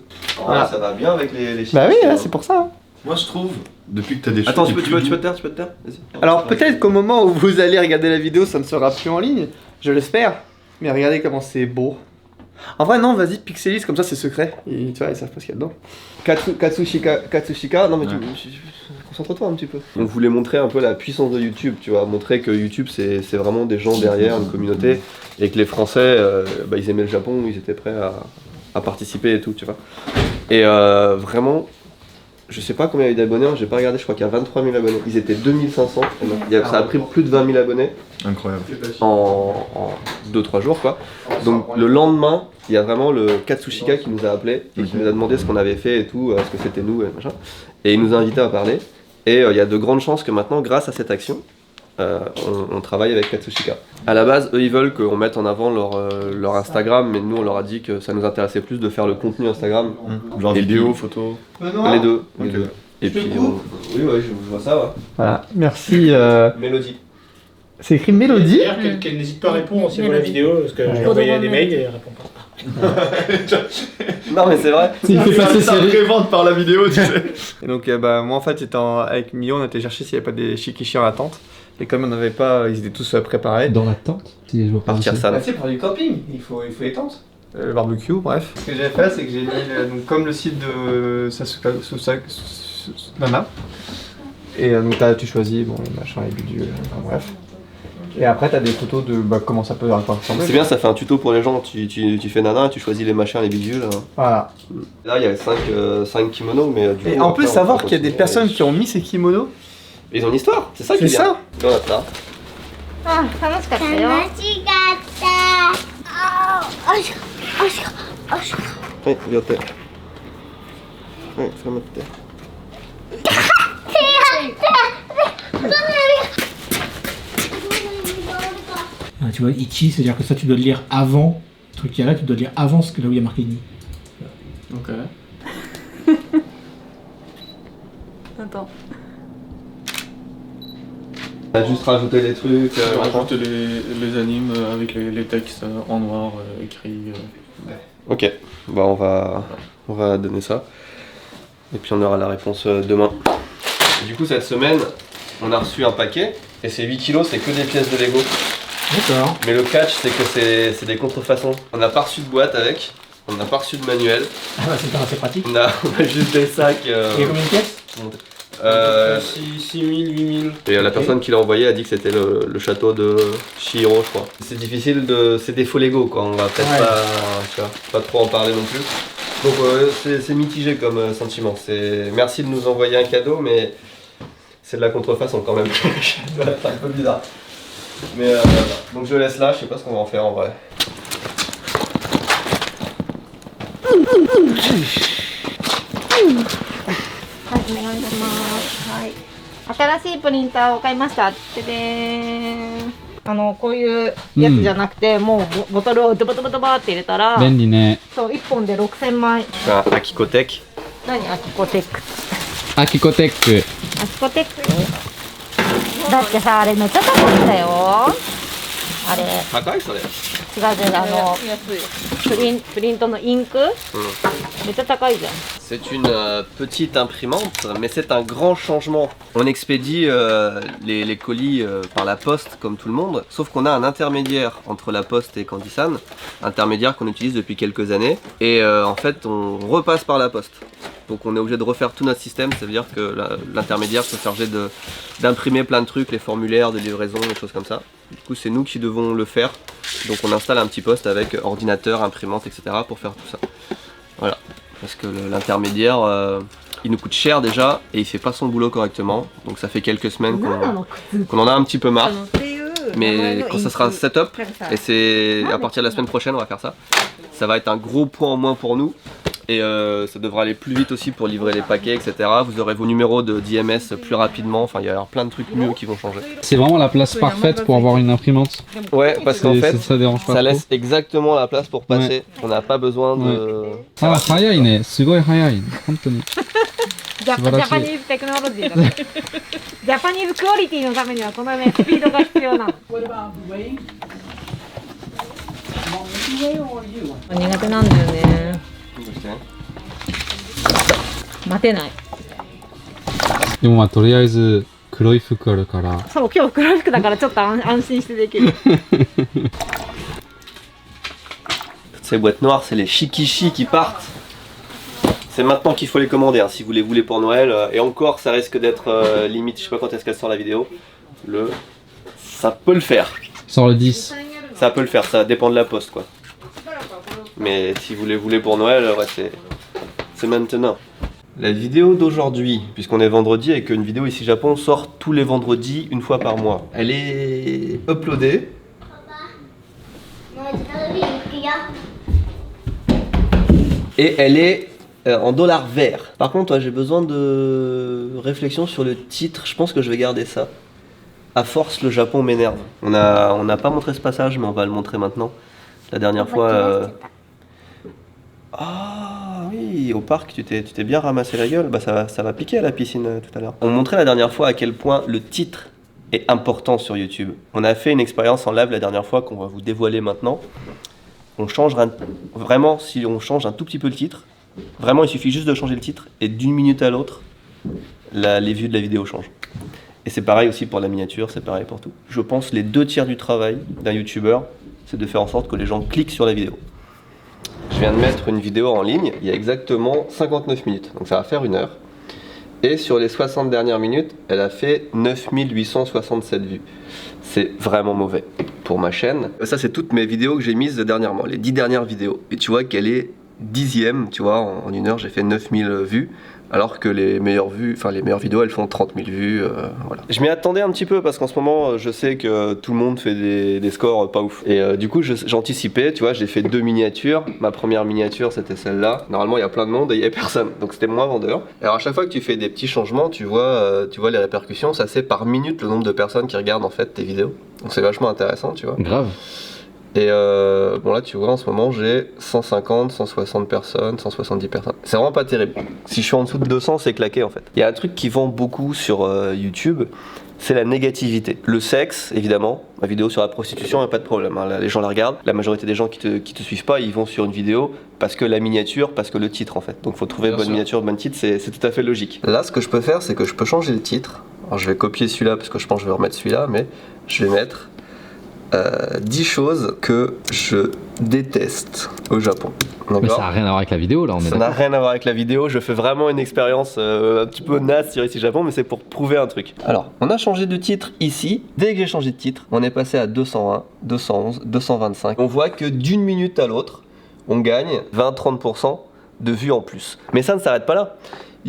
Voilà. Ça va bien avec les shikishi. Bah oui, là, c'est pour ça. Hein. Moi je trouve, depuis que t'as des choses... Attends, tu peux te taire, vas-y. Alors peut-être qu'au moment où vous allez regarder la vidéo, ça ne sera plus en ligne, je l'espère. Mais regardez comment c'est beau. En vrai non, vas-y, pixelise, comme ça c'est secret. Et, tu vois, ils savent pas ce qu'il y a dedans. Katsushika, non mais concentre-toi un petit peu. On voulait montrer un peu la puissance de YouTube, tu vois, montrer que YouTube c'est vraiment des gens derrière, une communauté, et que les Français, bah, ils aimaient le Japon, ils étaient prêts à participer et tout, tu vois. Et vraiment... Je sais pas combien il y a eu d'abonnés, j'ai pas regardé, je crois qu'il y a 23 000 abonnés. Ils étaient 2500, ça a pris plus de 20 000 abonnés. Incroyable. En 2-3 jours quoi. Donc le lendemain, il y a vraiment le Katsushika qui nous a appelé et qui nous a demandé ce qu'on avait fait et tout, ce que c'était nous et machin. Et il nous a invités à parler. Et il y a de grandes chances que maintenant, grâce à cette action, on travaille avec Katsushika. À la base, eux ils veulent qu'on mette en avant leur Instagram, mais nous on leur a dit que ça nous intéressait plus de faire le contenu Instagram. Genre vidéo, photo. Les deux. Et puis, oui, ouais, je vois ça. Ouais. Voilà, merci. Mélodie. C'est écrit Mélodie. D'ailleurs, qu'elle n'hésite pas à répondre si elle voit la vidéo, parce que je lui ai envoyé des mails et elle répond pas. Non mais c'est vrai. Il fait passer sa prévente par la vidéo, tu sais. Et donc bah, moi en fait j'étais avec Mio, on était chercher s'il n'y avait pas des shikishi en attente. Et comme on n'avait pas, ils étaient tous préparés. Dans l'attente? Si je vois pas. Partir ça. Bah, c'est pour du camping, il faut les tentes. Le barbecue, bref. Ce que j'ai fait, c'est que j'ai mis, donc, comme le site de Nana. Et donc tu choisis, bon, machin, les bidules, enfin bref. Et après, t'as des photos de comment ça peut ressembler. C'est bien, ça fait un tuto pour les gens. Tu fais nana, tu choisis les machins, les bidules. Voilà. Là, il y avait 5 kimonos, mais du coup. Et en plus, savoir qu'il y a des personnes qui ont mis ces kimonos. Ils ont une histoire, c'est ça qui est bien. C'est ça. Ça. あ、楽しかったよ。楽しかった。ああ、よいしょ、よいしょ、よいしょ。はい、両手。はい、それ持って。Tu vois, Ichi, c'est-à-dire que ça tu dois le lire avant, le truc qu'il y a là, tu dois le lire avant ce que là où il y a marqué Ni. Ok. Attends. On a juste rajouté des trucs. On rajoute les animes avec les textes en noir écrits. Ok, bah on va donner ça. Et puis on aura la réponse demain. Et du coup cette semaine, on a reçu un paquet. Et ces 8 kilos, c'est que des pièces de Lego. D'accord. Mais le catch, c'est que c'est des contrefaçons. On n'a pas reçu de boîte avec. On n'a pas reçu de manuel. Ah bah c'est assez pratique. On a juste des sacs. Il y a combien de pièces 6 000, 8 000. Et la personne qui l'a envoyé a dit que c'était le château de Chihiro, je crois. C'est difficile c'est des faux Lego quoi, on va peut-être pas trop en parler non plus. Donc c'est mitigé comme sentiment. Merci de nous envoyer un cadeau, mais c'est de la contrefaçon quand même. C'est un peu bizarre. Mais donc je laisse là, je sais pas ce qu'on va en faire en vrai. はい、お願いします。はい。新しいプリンターを買いました。ででーん。こういうやつじゃなくて、もうボトルをドバドバドバって入れたら、便利ね。そう、1本で6000枚。アキコテック。何アキコテック。アキコテック。アキコテック。だってさ、あれめっちゃ高いんだよ。あれ。高いそれ。違うプリントのインク、めっちゃ高いじゃん。C'est une petite imprimante, mais c'est un grand changement. On expédie les colis par la poste comme tout le monde, sauf qu'on a un intermédiaire entre la poste et Candy-san, intermédiaire qu'on utilise depuis quelques années, et en fait on repasse par la poste. Donc on est obligé de refaire tout notre système, ça veut dire que l'intermédiaire se charger d'imprimer plein de trucs, les formulaires de livraison, des choses comme ça. Du coup c'est nous qui devons le faire, donc on installe un petit poste avec ordinateur, imprimante, etc. pour faire tout ça. Voilà. Parce que l'intermédiaire, il nous coûte cher déjà et il fait pas son boulot correctement. Donc ça fait quelques semaines qu'on en a un petit peu marre. Mais quand ça sera setup, et c'est à partir de la semaine prochaine on va faire ça, ça va être un gros point en moins pour nous. Et ça devrait aller plus vite aussi pour livrer les paquets, etc. Vous aurez vos numéros d'IMS plus rapidement, enfin il y a plein de trucs mieux qui vont changer. C'est vraiment la place parfaite pour avoir une imprimante. Ouais, parce qu'en fait, ça dérange pas ça trop. laisse exactement la place pour passer. Ouais. On n'a pas besoin de... Ah, 早いね。すごい早い。本当に。ジャパニーズテクノロジーだね。ジャパニーズクオリティのためにはこのねスピードが必要なの。苦手なんだよね。待てない。でもまあとりあえず黒い服あるから。そう、今日黒い服だからちょっと安心してできる。Ces boîtes noires, c'est les shikishi qui partent. C'est maintenant qu'il faut les commander, hein, si vous les voulez pour Noël. Et encore, ça risque d'être limite, je sais pas quand est-ce qu'elle sort la vidéo. Ça peut le faire. Sort le 10. Ça peut le faire, ça dépend de la poste quoi. Mais si vous les voulez pour Noël, ouais, c'est maintenant. La vidéo d'aujourd'hui, puisqu'on est vendredi et qu'une vidéo ici Japon sort tous les vendredis, une fois par mois. Elle est uploadée. Et elle est en dollars verts. Par contre, j'ai besoin de réflexion sur le titre. Je pense que je vais garder ça. À force, le Japon m'énerve. On n'a pas montré ce passage, mais on va le montrer maintenant. La dernière fois... Ah oui, au parc, tu t'es bien ramassé la gueule. Bah, ça va piquer à la piscine tout à l'heure. On montrait la dernière fois à quel point le titre est important sur YouTube. On a fait une expérience en live la dernière fois qu'on va vous dévoiler maintenant. On change vraiment, si on change un tout petit peu le titre, vraiment il suffit juste de changer le titre et d'une minute à l'autre, les vues de la vidéo changent. Et c'est pareil aussi pour la miniature, c'est pareil pour tout. Je pense les 2/3 du travail d'un youtubeur, c'est de faire en sorte que les gens cliquent sur la vidéo. Je viens de mettre une vidéo en ligne, il y a exactement 59 minutes, donc ça va faire 1 heure. Et sur les 60 dernières minutes, elle a fait 9867 vues. C'est vraiment mauvais pour ma chaîne. Ça, c'est toutes mes vidéos que j'ai mises dernièrement, les 10 dernières vidéos. Et tu vois qu'elle est 10e, tu vois, en 1 heure, j'ai fait 9000 vues. Alors que les meilleures vidéos, elles font 30 000 vues, voilà. Je m'y attendais un petit peu parce qu'en ce moment, je sais que tout le monde fait des scores pas ouf. Et du coup, j'anticipais, tu vois, j'ai fait 2 miniatures. Ma première miniature, c'était celle-là. Normalement, il y a plein de monde et il n'y avait personne, donc c'était moins vendeur. Alors à chaque fois que tu fais des petits changements, tu vois les répercussions, ça c'est par minute le nombre de personnes qui regardent en fait tes vidéos. Donc c'est vachement intéressant, tu vois. Grave. Et bon là tu vois en ce moment j'ai 150, 160 personnes, 170 personnes. C'est vraiment pas terrible. Si je suis en dessous de 200 c'est claqué en fait. Il y a un truc qui vend beaucoup sur YouTube, c'est la négativité. Le sexe évidemment, ma vidéo sur la prostitution, il n'y a pas de problème, hein. Là, les gens la regardent. La majorité des gens qui te suivent pas, ils vont sur une vidéo parce que la miniature, parce que le titre en fait. Donc faut trouver bonne miniature, bonne titre, c'est tout à fait logique. Là ce que je peux faire c'est que je peux changer le titre. Alors je vais copier celui-là parce que je pense que je vais remettre celui-là, mais je vais mettre 10 choses que je déteste au Japon. Mais ça n'a rien à voir avec la vidéo là, on est d'accord. Ça n'a rien à voir avec la vidéo, je fais vraiment une expérience un petit peu naze sur ici Japon, mais c'est pour prouver un truc. Alors, on a changé de titre ici. Dès que j'ai changé de titre, on est passé à 201, 211, 225. On voit que d'une minute à l'autre, on gagne 20-30% de vues en plus. Mais ça ne s'arrête pas là.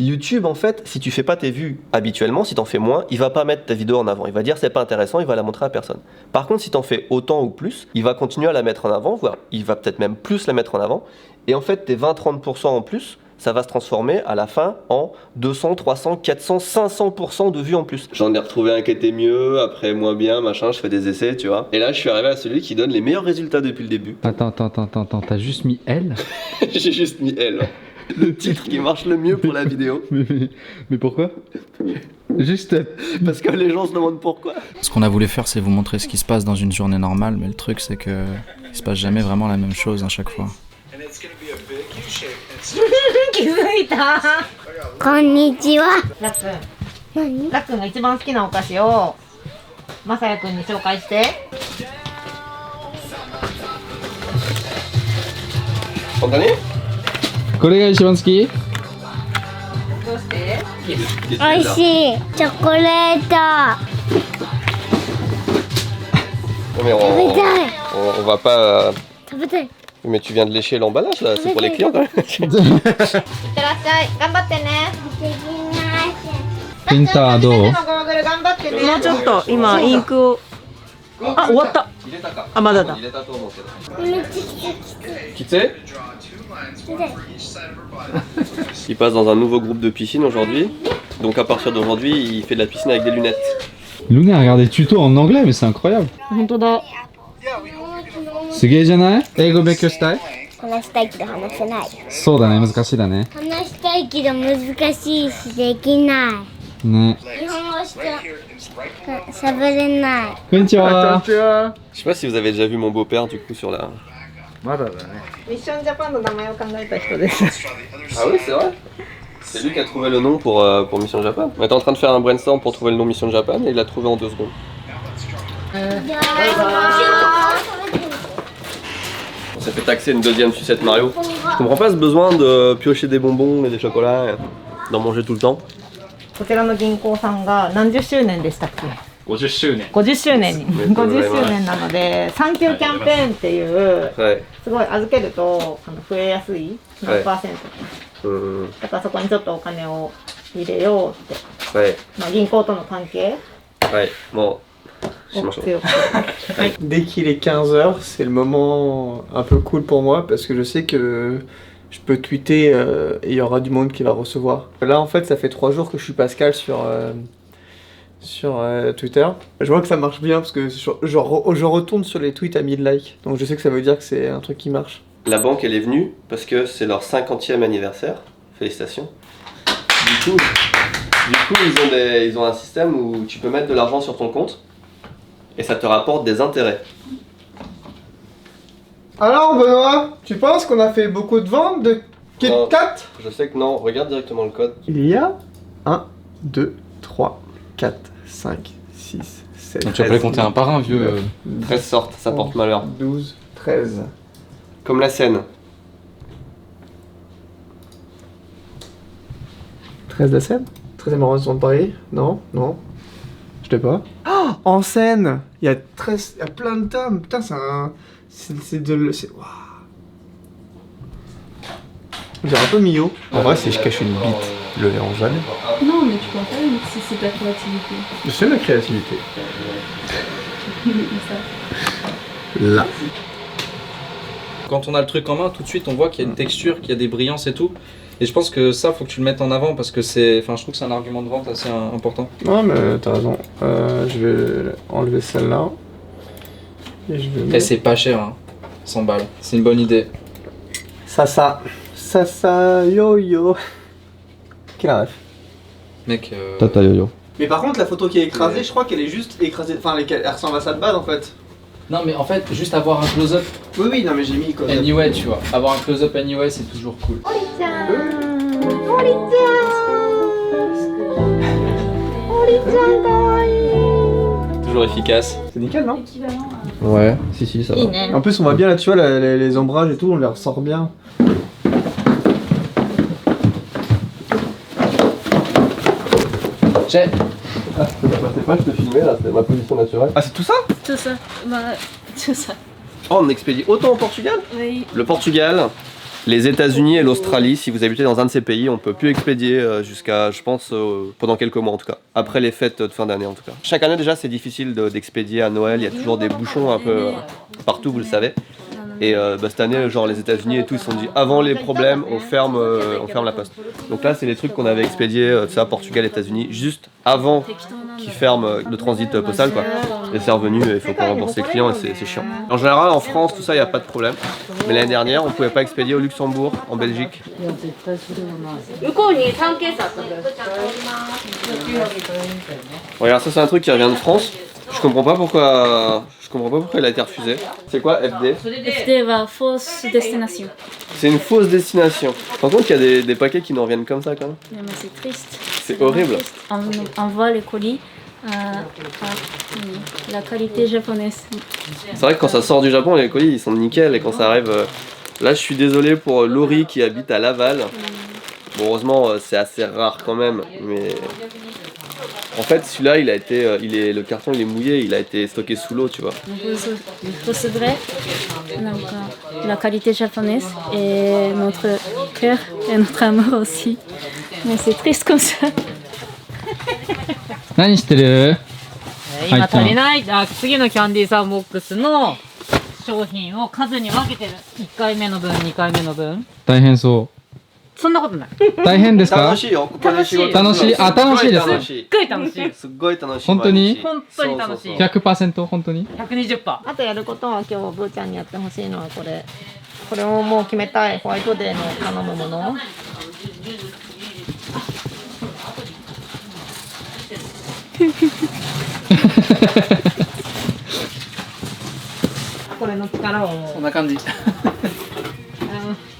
YouTube en fait, si tu fais pas tes vues habituellement, si t'en fais moins, il va pas mettre ta vidéo en avant. Il va dire c'est pas intéressant, il va la montrer à personne. Par contre, si t'en fais autant ou plus, il va continuer à la mettre en avant, voire il va peut-être même plus la mettre en avant. Et en fait, tes 20-30% en plus, ça va se transformer à la fin en 200, 300, 400, 500% de vues en plus. J'en ai retrouvé un qui était mieux, après moins bien, machin, je fais des essais, tu vois. Et là, je suis arrivé à celui qui donne les meilleurs résultats depuis le début. Attends, t'as juste mis L? J'ai juste mis L. Le titre qui marche le mieux pour la vidéo. Mais pourquoi? Juste parce que les gens se demandent pourquoi. Ce qu'on a voulu faire, c'est vous montrer ce qui se passe dans une journée normale, mais le truc, c'est que il se passe jamais vraiment la même chose à chaque fois. 気づいた。こんにちは。ラックン。ラックンが一番好きなお菓子をまさやくんに紹介して。本当に？これが一番好き？どうして？おいしいチョコレート。Mais on va pas. 食べたい。 Mais tu viens de lécher l'emballage là, c'est pour les clients quand même. いってらっしゃい。頑張ってね。プリンターどう？ゴーグル頑張ってね。もうちょっと今インクを。あ、終わった。あ、まだだ。Qui c'est Il passe dans un nouveau groupe de piscine aujourd'hui. Donc à partir d'aujourd'hui, il fait de la piscine avec des lunettes. Luna a regardé des tutos en anglais, mais c'est incroyable. 本当だ。すげえじゃない？英語勉強したい？話したいけど話せない。そうだね、難しいだね。話したいけど難しいしできない。ね。日本語しか喋れない。こんにちは。 Je sais pas si vous avez déjà vu mon beau-père du coup sur la... まだだね。ミッションジャパンの名前を考えた人です。 Ah oui, c'est vrai. C'est lui qui a trouvé le nom pour Mission Japan. On était en train de faire un brainstorm pour trouver le nom Mission Japan et il l'a trouvé en 2 secondes. On s'est fait taxer une deuxième sucette Mario. Je comprends pas ce besoin de piocher des bonbons et des chocolats et d'en manger tout le temps. こちらの銀行さんが何十周年でしたっけ50周年。 50周年に50周年なのでサンキューキャンペーンっていう、すごい預けると増えやすい何%か、だからそこにちょっとお金を入れようって、まあ、銀行との関係を強く。Dès qu'il est 15h, c'est le moment un peu cool pour moi parce que je sais que je peux tweeter et il y aura du monde qui va recevoir. Là en fait ça fait 3 jours que je suis Pascal sur Twitter. Je vois que ça marche bien parce que je retourne sur les tweets à 1000 likes. Donc je sais que ça veut dire que c'est un truc qui marche. La banque elle est venue parce que c'est leur 50e anniversaire. Félicitations. Du coup ils ont un système où tu peux mettre de l'argent sur ton compte et ça te rapporte des intérêts. Alors Benoît, tu penses qu'on a fait beaucoup de ventes de Kit Kat? Je sais que non, regarde directement le code. Il y a 1, 2, 3, 4, 5, 6, 7, Donc tu vas pas les compter un par un, vieux. 13 sortes, ça porte malheur. 12, 13. Comme la Seine. 13 la Seine? 13e arrondissement de Paris? Non, non. Je l'ai pas. Oh, en Seine! Il y a plein de tomes. Putain, c'est un... C'est de... Waouh! On dirait un peu Mio. En vrai, si je cache une bite, le verront jamais. Non, mais tu peux en faire une si c'est ta créativité. C'est ma créativité. Là. Quand on a le truc en main, tout de suite on voit qu'il y a une texture, qu'il y a des brillances et tout. Et je pense que ça, faut que tu le mettes en avant parce que c'est... Enfin, je trouve que c'est un argument de vente assez important. Non, mais t'as raison. Je vais enlever celle-là. Et je vais... Et c'est pas cher, hein. 100 balles. C'est une bonne idée. Sasa, yo-yo. Quel rêve. Mec, Tata yo-yo. Mais par contre, la photo qui est écrasée, je crois qu'elle est juste écrasée. Enfin, elle ressemble à ça de base en fait. Non, mais en fait, juste avoir un close-up. Oui, non, mais j'ai mis close-up. Anyway, tu vois. Avoir un close-up anyway, c'est toujours cool. Toujours efficace. C'est nickel, non? Ouais, si, ça va. En plus, on voit bien là, tu vois, les ombrages et tout, on les ressort bien. J'ai. Ah, je passais pas, je te filmais là, c'était ma position naturelle. Ah, c'est tout ça? Tout ça. Bah, tout ça. Oh, on expédie autant au Portugal? Oui. Le Portugal, les États-Unis et l'Australie, si vous habitez dans un de ces pays, on peut plus expédier jusqu'à, je pense, pendant quelques mois en tout cas. Après les fêtes de fin d'année en tout cas. Chaque année déjà, c'est difficile d'expédier à Noël, il y a toujours des bouchons un peu partout, vous le savez. Et cette année, genre les États-Unis et tout, ils se sont dit avant les problèmes, on ferme la poste. Donc là, c'est les trucs qu'on avait expédiés, ça, Portugal, États-Unis, juste avant qu'ils ferment le transit postal, quoi. Et c'est revenu, il faut qu'on rembourse les clients et c'est chiant. En général, en France, tout ça, il n'y a pas de problème. Mais l'année dernière, on pouvait pas expédier au Luxembourg, en Belgique. Regarde, ça c'est un truc qui revient de France. Je comprends pas pourquoi il a été refusé. C'est quoi FD? FD va fausse destination. C'est une fausse destination. Tu te rends compte qu'il y a des paquets qui nous reviennent comme ça quand même? Mais c'est triste. C'est horrible. On envoie les colis à la qualité japonaise. C'est vrai que quand ça sort du Japon, les colis ils sont nickel et quand ça arrive... Là je suis désolé pour Laurie qui habite à Laval. Bon, heureusement c'est assez rare quand même, mais... En fait, celui-là, le carton il est mouillé, il a été stocké sous l'eau, tu vois. Vous recevrez la qualité japonaise et notre cœur et notre amour aussi. Mais c'est triste comme ça. 何してる？今足りない、次のキャンディーサンボックスの商品を数に分けてる。1回目の分、2回目の分。大変そう。そんなことない。大変ですか？楽しいよ。ここで仕事楽しい。あ、楽しいです。すっごい楽しい。すっごい楽しい。本当に？本当に楽しい。100%本当に？ 120%。あとやることは今日ブーちゃんにやってほしいのはこれ。これをもう決めたい。ホワイトデーの頼むもの。これの力を。そんな感じ。す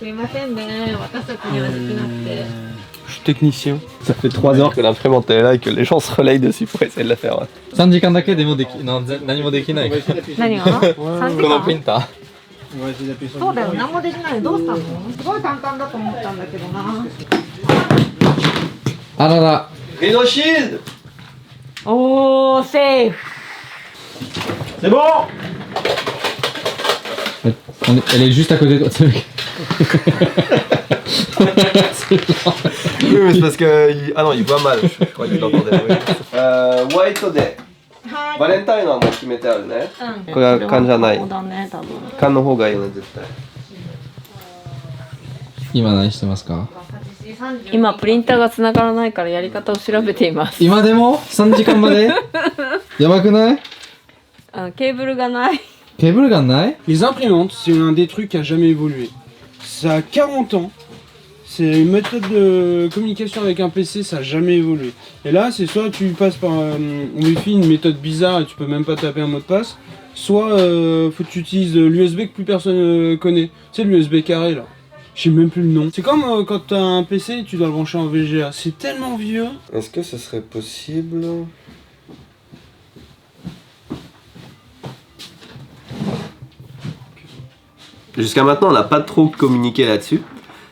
いませんね。私たちにはできなくて。Je suis technicien. Ça fait 3 heures que l'imprimante est là et que les gens se relayent dessus pour essayer de la faire. 3時間だけでもでき、何もできない。何が？このプリンター。そうだよ。何もできない。どうしたの？すごい簡単だと思ったんだけどな。あらら。Rhino Shield! Oh, safe! C'est bon! Elle est juste à côté de toi. Oui, mais c'est parce que. Ah non, il voit mal. Je crois qu'il entendait. White Day. バレンタインはもう決めてあるね。これは缶じゃない。缶の方がいいよね、絶対。今何してますか？今プリンターが繋がらないからやり方を調べています。今でも3時間までやばくない？ケーブルがない。ケーブルがない？ Les imprimantes, c'est un des trucs qui a jamais évolué. Ça a 40 ans. C'est une méthode de communication avec un PC, ça n'a jamais évolué. Et là, c'est soit tu passes par Wi-Fi, une méthode bizarre et tu peux même pas taper un mot de passe, soit faut que tu utilises l'USB que plus personne connaît. Tu sais, l'USB carré là. Je sais même plus le nom. C'est comme quand t'as un PC et tu dois le brancher en VGA. C'est tellement vieux. Est-ce que ce serait possible? Jusqu'à maintenant, on n'a pas trop communiqué là-dessus.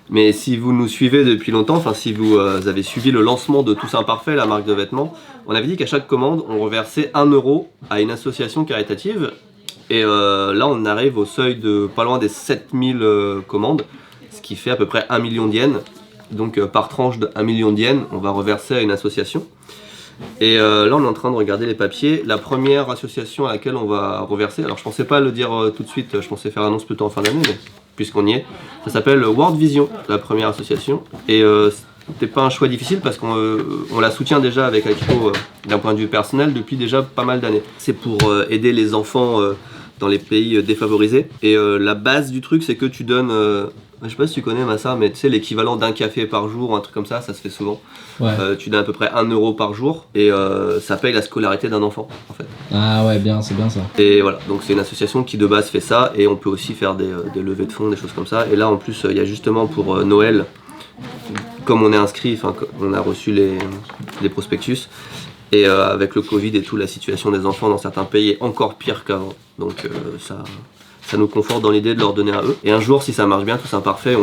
Mais si vous nous suivez depuis longtemps, enfin si vous avez suivi le lancement de Tous Imparfaits, la marque de vêtements, on avait dit qu'à chaque commande, on reversait 1 € à une association caritative. Et là, on arrive au seuil de pas loin des 7000 commandes, ce qui fait à peu près 1 million d'yens. Donc par tranche de 1 million d'yens, on va reverser à une association. Et là, on est en train de regarder les papiers. La première association à laquelle on va reverser, alors je pensais pas le dire tout de suite, je pensais faire l'annonce plutôt en fin d'année, mais puisqu'on y est, ça s'appelle World Vision, la première association. Et c'était pas un choix difficile parce qu'on la soutient déjà avec Akiko d'un point de vue personnel depuis déjà pas mal d'années. C'est pour aider les enfants dans les pays défavorisés. Et la base du truc, c'est que tu donnes... je sais pas si tu connais Massa, mais tu sais l'équivalent d'un café par jour ou un truc comme ça se fait souvent. Ouais. Tu donnes à peu près 1 € par jour et ça paye la scolarité d'un enfant en fait. Ah ouais, bien, c'est bien ça. Et voilà, donc c'est une association qui de base fait ça et on peut aussi faire des levées de fonds, des choses comme ça. Et là en plus il y a justement pour Noël, comme on est inscrit, enfin on a reçu les prospectus et avec le Covid et tout, la situation des enfants dans certains pays est encore pire qu'avant. Donc ça nous conforte dans l'idée de leur donner à eux. Et un jour, si ça marche bien, Tous Imparfaits,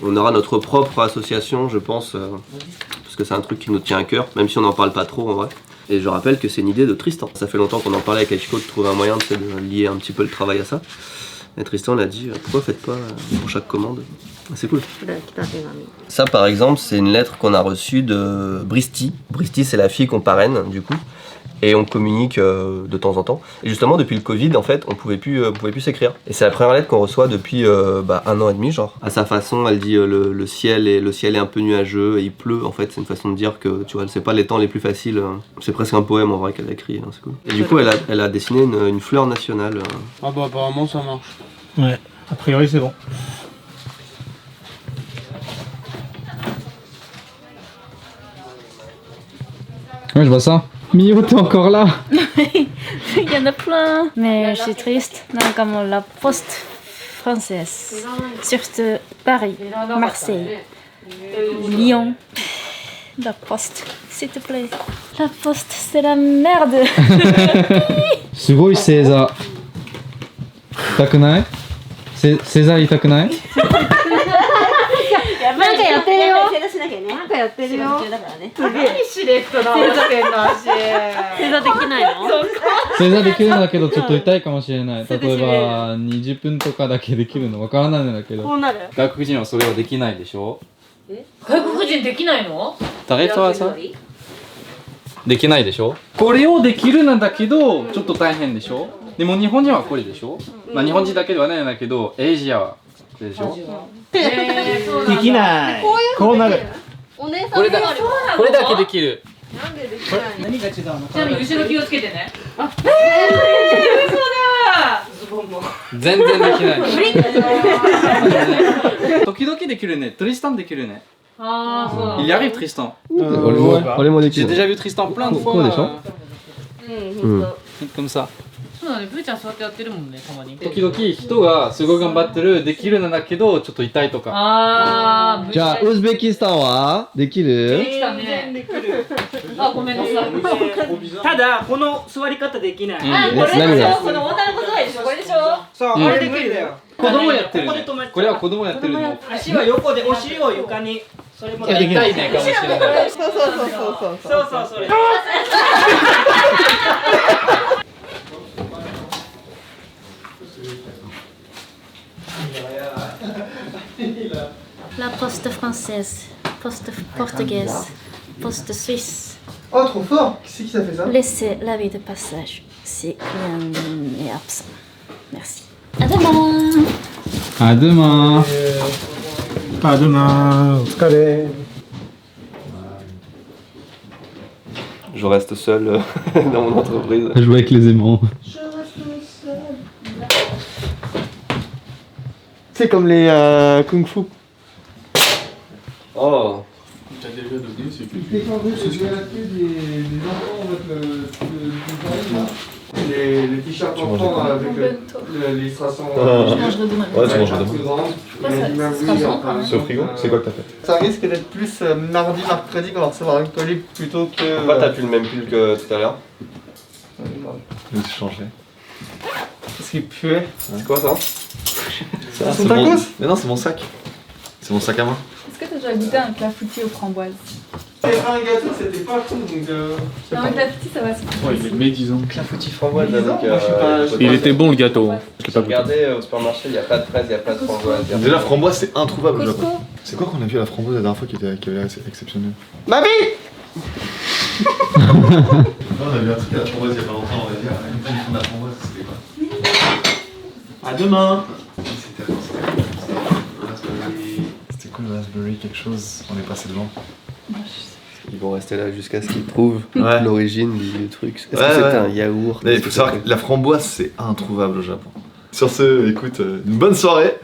on aura notre propre association, je pense, parce que c'est un truc qui nous tient à cœur, même si on n'en parle pas trop en vrai. Et je rappelle que c'est une idée de Tristan. Ça fait longtemps qu'on en parlait avec Achiko de trouver un moyen de lier un petit peu le travail à ça. Et Tristan l'a dit, pourquoi faites pas pour chaque commande? C'est cool. Ça par exemple, c'est une lettre qu'on a reçue de Bristi. Bristi, c'est la fille qu'on parraine du coup. Et on communique de temps en temps. Et justement, depuis le Covid, en fait, on pouvait plus s'écrire. Et c'est la première lettre qu'on reçoit depuis 1 an et demi, genre. À sa façon, elle dit le ciel est un peu nuageux et il pleut. En fait, c'est une façon de dire que, tu vois, c'est pas les temps les plus faciles. C'est presque un poème en vrai qu'elle a écrit. Hein, c'est cool. Et du coup, elle a dessiné une fleur nationale. Ah bah apparemment ça marche. Ouais, a priori c'est bon. Ouais, je vois ça. Mio, t'es encore là? Il y en a plein. Mais je suis triste. Non, comme la poste française. Surtout Paris, Marseille, Lyon. La poste, s'il te plaît. La poste, c'est la merde. すごい星座。痛くない？星座痛くない？なんかやってるよ。正座しなきゃね。なんかやってるよ。だからね。何しれっとな正座してんの足。正座できないの？正座できるんだけどちょっと痛いかもしれない。例えば20分とかだけできるのわからないんだけど。こうなる？外国人はそれはできないでしょ？外国人できないの？T'arrives toi à ça? できないでしょ。これをできるんだけどちょっと大変でしょ。でも日本人はこれでしょ。まあ日本人だけではないんだけどエイジアはでしょ。できない。こうなる。お姉さんこれだけできる。なんでできないの？何が違うの？ちなみに後ろ気をつけてね。嘘だ全然できない。時々できるね。トリスタンできるね。ああ、そう。Il y arrive Tristan. 俺もでき J'ai る。 déjà vu Tristan plein de fois. こうでしょ。Comme ça. そうだね、ブーちゃんそうやってやってるもんね、たまに。時々人がすごい頑張ってるできるんだけどちょっと痛いとか。ああ、じゃあウズベキスタンはできる？できたね。あ、ごめんなさい。ただこの座り方できない。あ、これでしょ。この女の子座りでしょ。これでしょ。そう、あれできるよ。子供やってるね。これは子供やってるの。足は横でお尻を床に。それも痛いねかもしれない。そうそれ。La poste française, poste portugaise, poste suisse. Oh, trop fort! Qui c'est qui ça fait ça? Laissez l'avis de passage si rien n'est absent. Merci. À demain! À demain! À demain! Je reste seul dans mon entreprise. À jouer avec les aimants. C'est comme les kung fu. Oh! T'as déjà donné, c'est plus. Les enfants, on va les t-shirts enfants avec l'illustration. Ouais, tu manges demain. Sur frigo, c'est quoi que t'as fait? Ça risque d'être plus mardi, mercredi qu'on va recevoir un colis plutôt que. Pourquoi t'as plus le même pull que tout à l'heure? Je me suis changé. Qu'est-ce qui puait? C'est quoi ça? C'est ton tacos? Mais non, c'est mon sac. C'est mon sac à main. Est-ce que t'as déjà goûté un clafoutis aux framboises? C'était pas un gâteau, c'était pas fou donc. Non, un clafoutis ça va se Ouais, il est médisant. Clafoutis framboise avec. Il était bon le gâteau. Je l'ai pas goûté. Regardez au supermarché, il n'y a pas de fraises, il n'y a pas de framboise. Déjà, la framboise, c'est introuvable au Costco. Japon. C'est quoi qu'on a vu à la framboise la dernière fois qui avait l'air exceptionnel? Mamie! On a vu un truc à la framboise il y a pas longtemps, on va dire. Une fois de la framboise, c'était quoi? À demain! C'était quoi le raspberry quelque chose? On est passé devant. Ils vont rester là jusqu'à ce qu'ils trouvent Ouais. l'origine du truc. Est-ce que Ouais, c'est ouais. un yaourt? Mais il faut savoir que la framboise, c'est introuvable au Japon. Sur ce, écoute, une bonne soirée.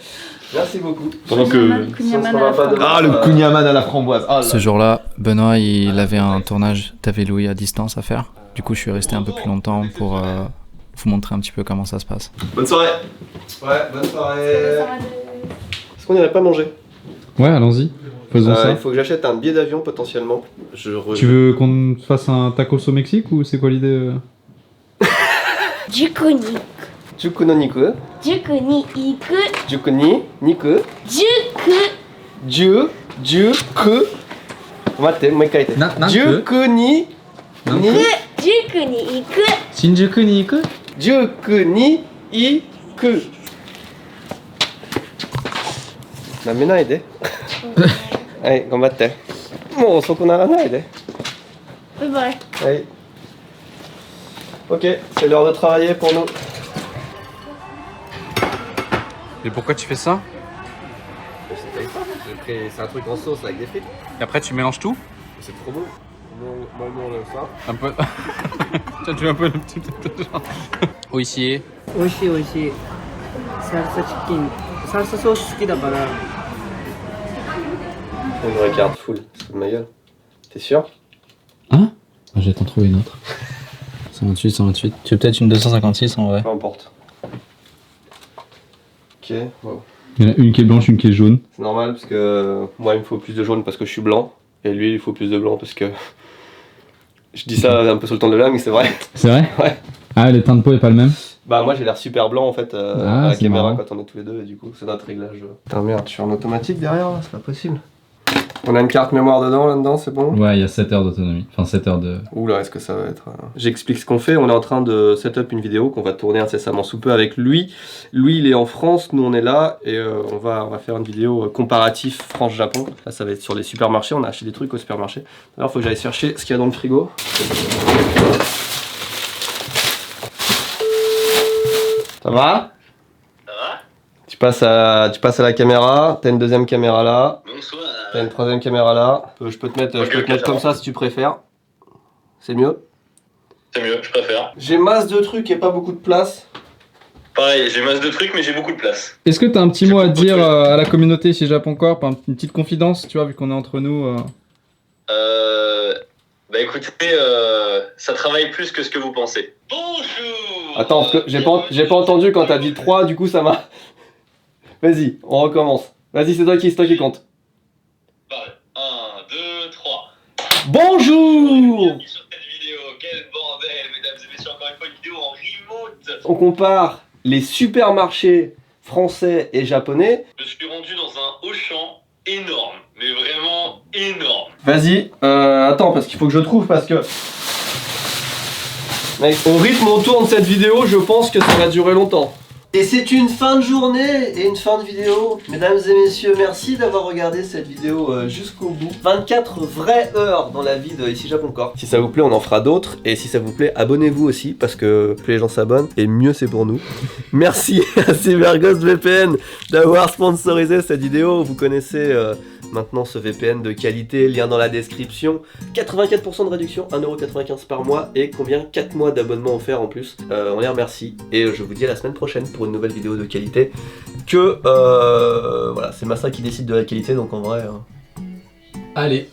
Merci beaucoup. Pendant que. Ah, le kunyaman à la framboise. Ah, là. Ce jour-là, Benoît il avait un tournage d'Ave Louis à distance à faire. Du coup je suis resté un peu plus longtemps pour vous montrer un petit peu comment ça se passe. Bonne soirée. Ouais, bonne soirée. Est-ce qu'on n'irait pas manger? Ouais, allons-y. Faisons ça. Il faut que j'achète un billet d'avion potentiellement. Tu veux qu'on fasse un tacos au Mexique ou c'est quoi l'idée? Juku ni. Juku no niku. Juku ni iku. Juku ni niku. Juku. Juku. 待ってもう一回言って。なんて塾になんに塾に行く。新宿に行く？塾に行く。なめないで。はい頑張って。もう遅くならないで。バイバイ。はい。Ok, c'est l'heure de travailler pour nous. Et pourquoi tu fais ça? C'est un truc en sauce avec des frites. Et après tu mélanges tout? C'est trop beau. Moi, on aime ça. Un peu. Tu veux un peu le petit genre. Oishii. 美味しい美味しい。サルサチキン、サルサソース好きだから。 On me regarde full, c'est de ma gueule. T'es sûr? Hein? Je vais t'en trouver une autre. 128, 128. Tu veux peut-être une 256 en vrai? Peu importe. Ok, wow. Il y en a une qui est blanche, une qui est jaune. C'est normal parce que moi il me faut plus de jaune parce que je suis blanc. Et lui il faut plus de blanc parce que... Je dis ça un peu sur le ton de l'âme mais c'est vrai. C'est vrai? Ouais. Ah, le teint de peau est pas le même? Bah moi j'ai l'air super blanc en fait Ah, à la c'est caméra marrant. quand on est tous les deux et du coup c'est notre réglage. Putain merde, je suis en automatique derrière là, c'est pas possible. On a une carte mémoire là-dedans, c'est bon? Ouais, il y a 7 heures d'autonomie. Enfin, 7 heures de... Oula, est-ce que ça va être... J'explique ce qu'on fait. On est en train de setup une vidéo qu'on va tourner incessamment sous peu avec lui. Lui, il est en France, nous on est là. Et on va faire une vidéo comparatif France-Japon. Là, ça va être sur les supermarchés. On a acheté des trucs au supermarché. Alors, il faut que j'aille chercher ce qu'il y a dans le frigo. Ça va? Tu passes à la caméra, t'as une deuxième caméra là. Bonsoir. T'as une troisième caméra là. Je peux te mettre comme ça si tu préfères. C'est mieux? C'est mieux, je préfère. J'ai masse de trucs et pas beaucoup de place. Pareil, j'ai masse de trucs mais j'ai beaucoup de place. Est-ce que t'as un petit mot à dire à la communauté chez Japon Corp, une petite confidence, tu vois, vu qu'on est entre nous Bah écoutez, ça travaille plus que ce que vous pensez. Bonjour. Attends, parce que j'ai pas entendu quand t'as dit 3, du coup ça m'a... Vas-y, on recommence. Vas-y, c'est toi qui compte. 1, 2, 3. Bonjour. Bienvenue sur cette vidéo, quel bordel, mesdames et messieurs, encore une fois une vidéo en remote. On compare les supermarchés français et japonais. Je suis rendu dans un Auchan énorme, mais vraiment énorme. Vas-y, attends, parce qu'il faut que je trouve, parce que... Mec, au rythme où on tourne cette vidéo, je pense que ça va durer longtemps. Et c'est une fin de journée et une fin de vidéo. Mesdames et messieurs, merci d'avoir regardé cette vidéo jusqu'au bout. 24 vraies heures dans la vie de Ici Japon Corp. Si ça vous plaît, on en fera d'autres. Et si ça vous plaît, abonnez-vous aussi, parce que plus les gens s'abonnent, et mieux c'est pour nous. Merci à CyberGhost VPN d'avoir sponsorisé cette vidéo. Vous connaissez maintenant ce VPN de qualité, lien dans la description. 84% de réduction, 1,95€ par mois, et combien? 4 mois d'abonnement offert en plus. On les remercie, et je vous dis à la semaine prochaine pour une nouvelle vidéo de qualité. Voilà, c'est Massa qui décide de la qualité, donc en vrai... Allez.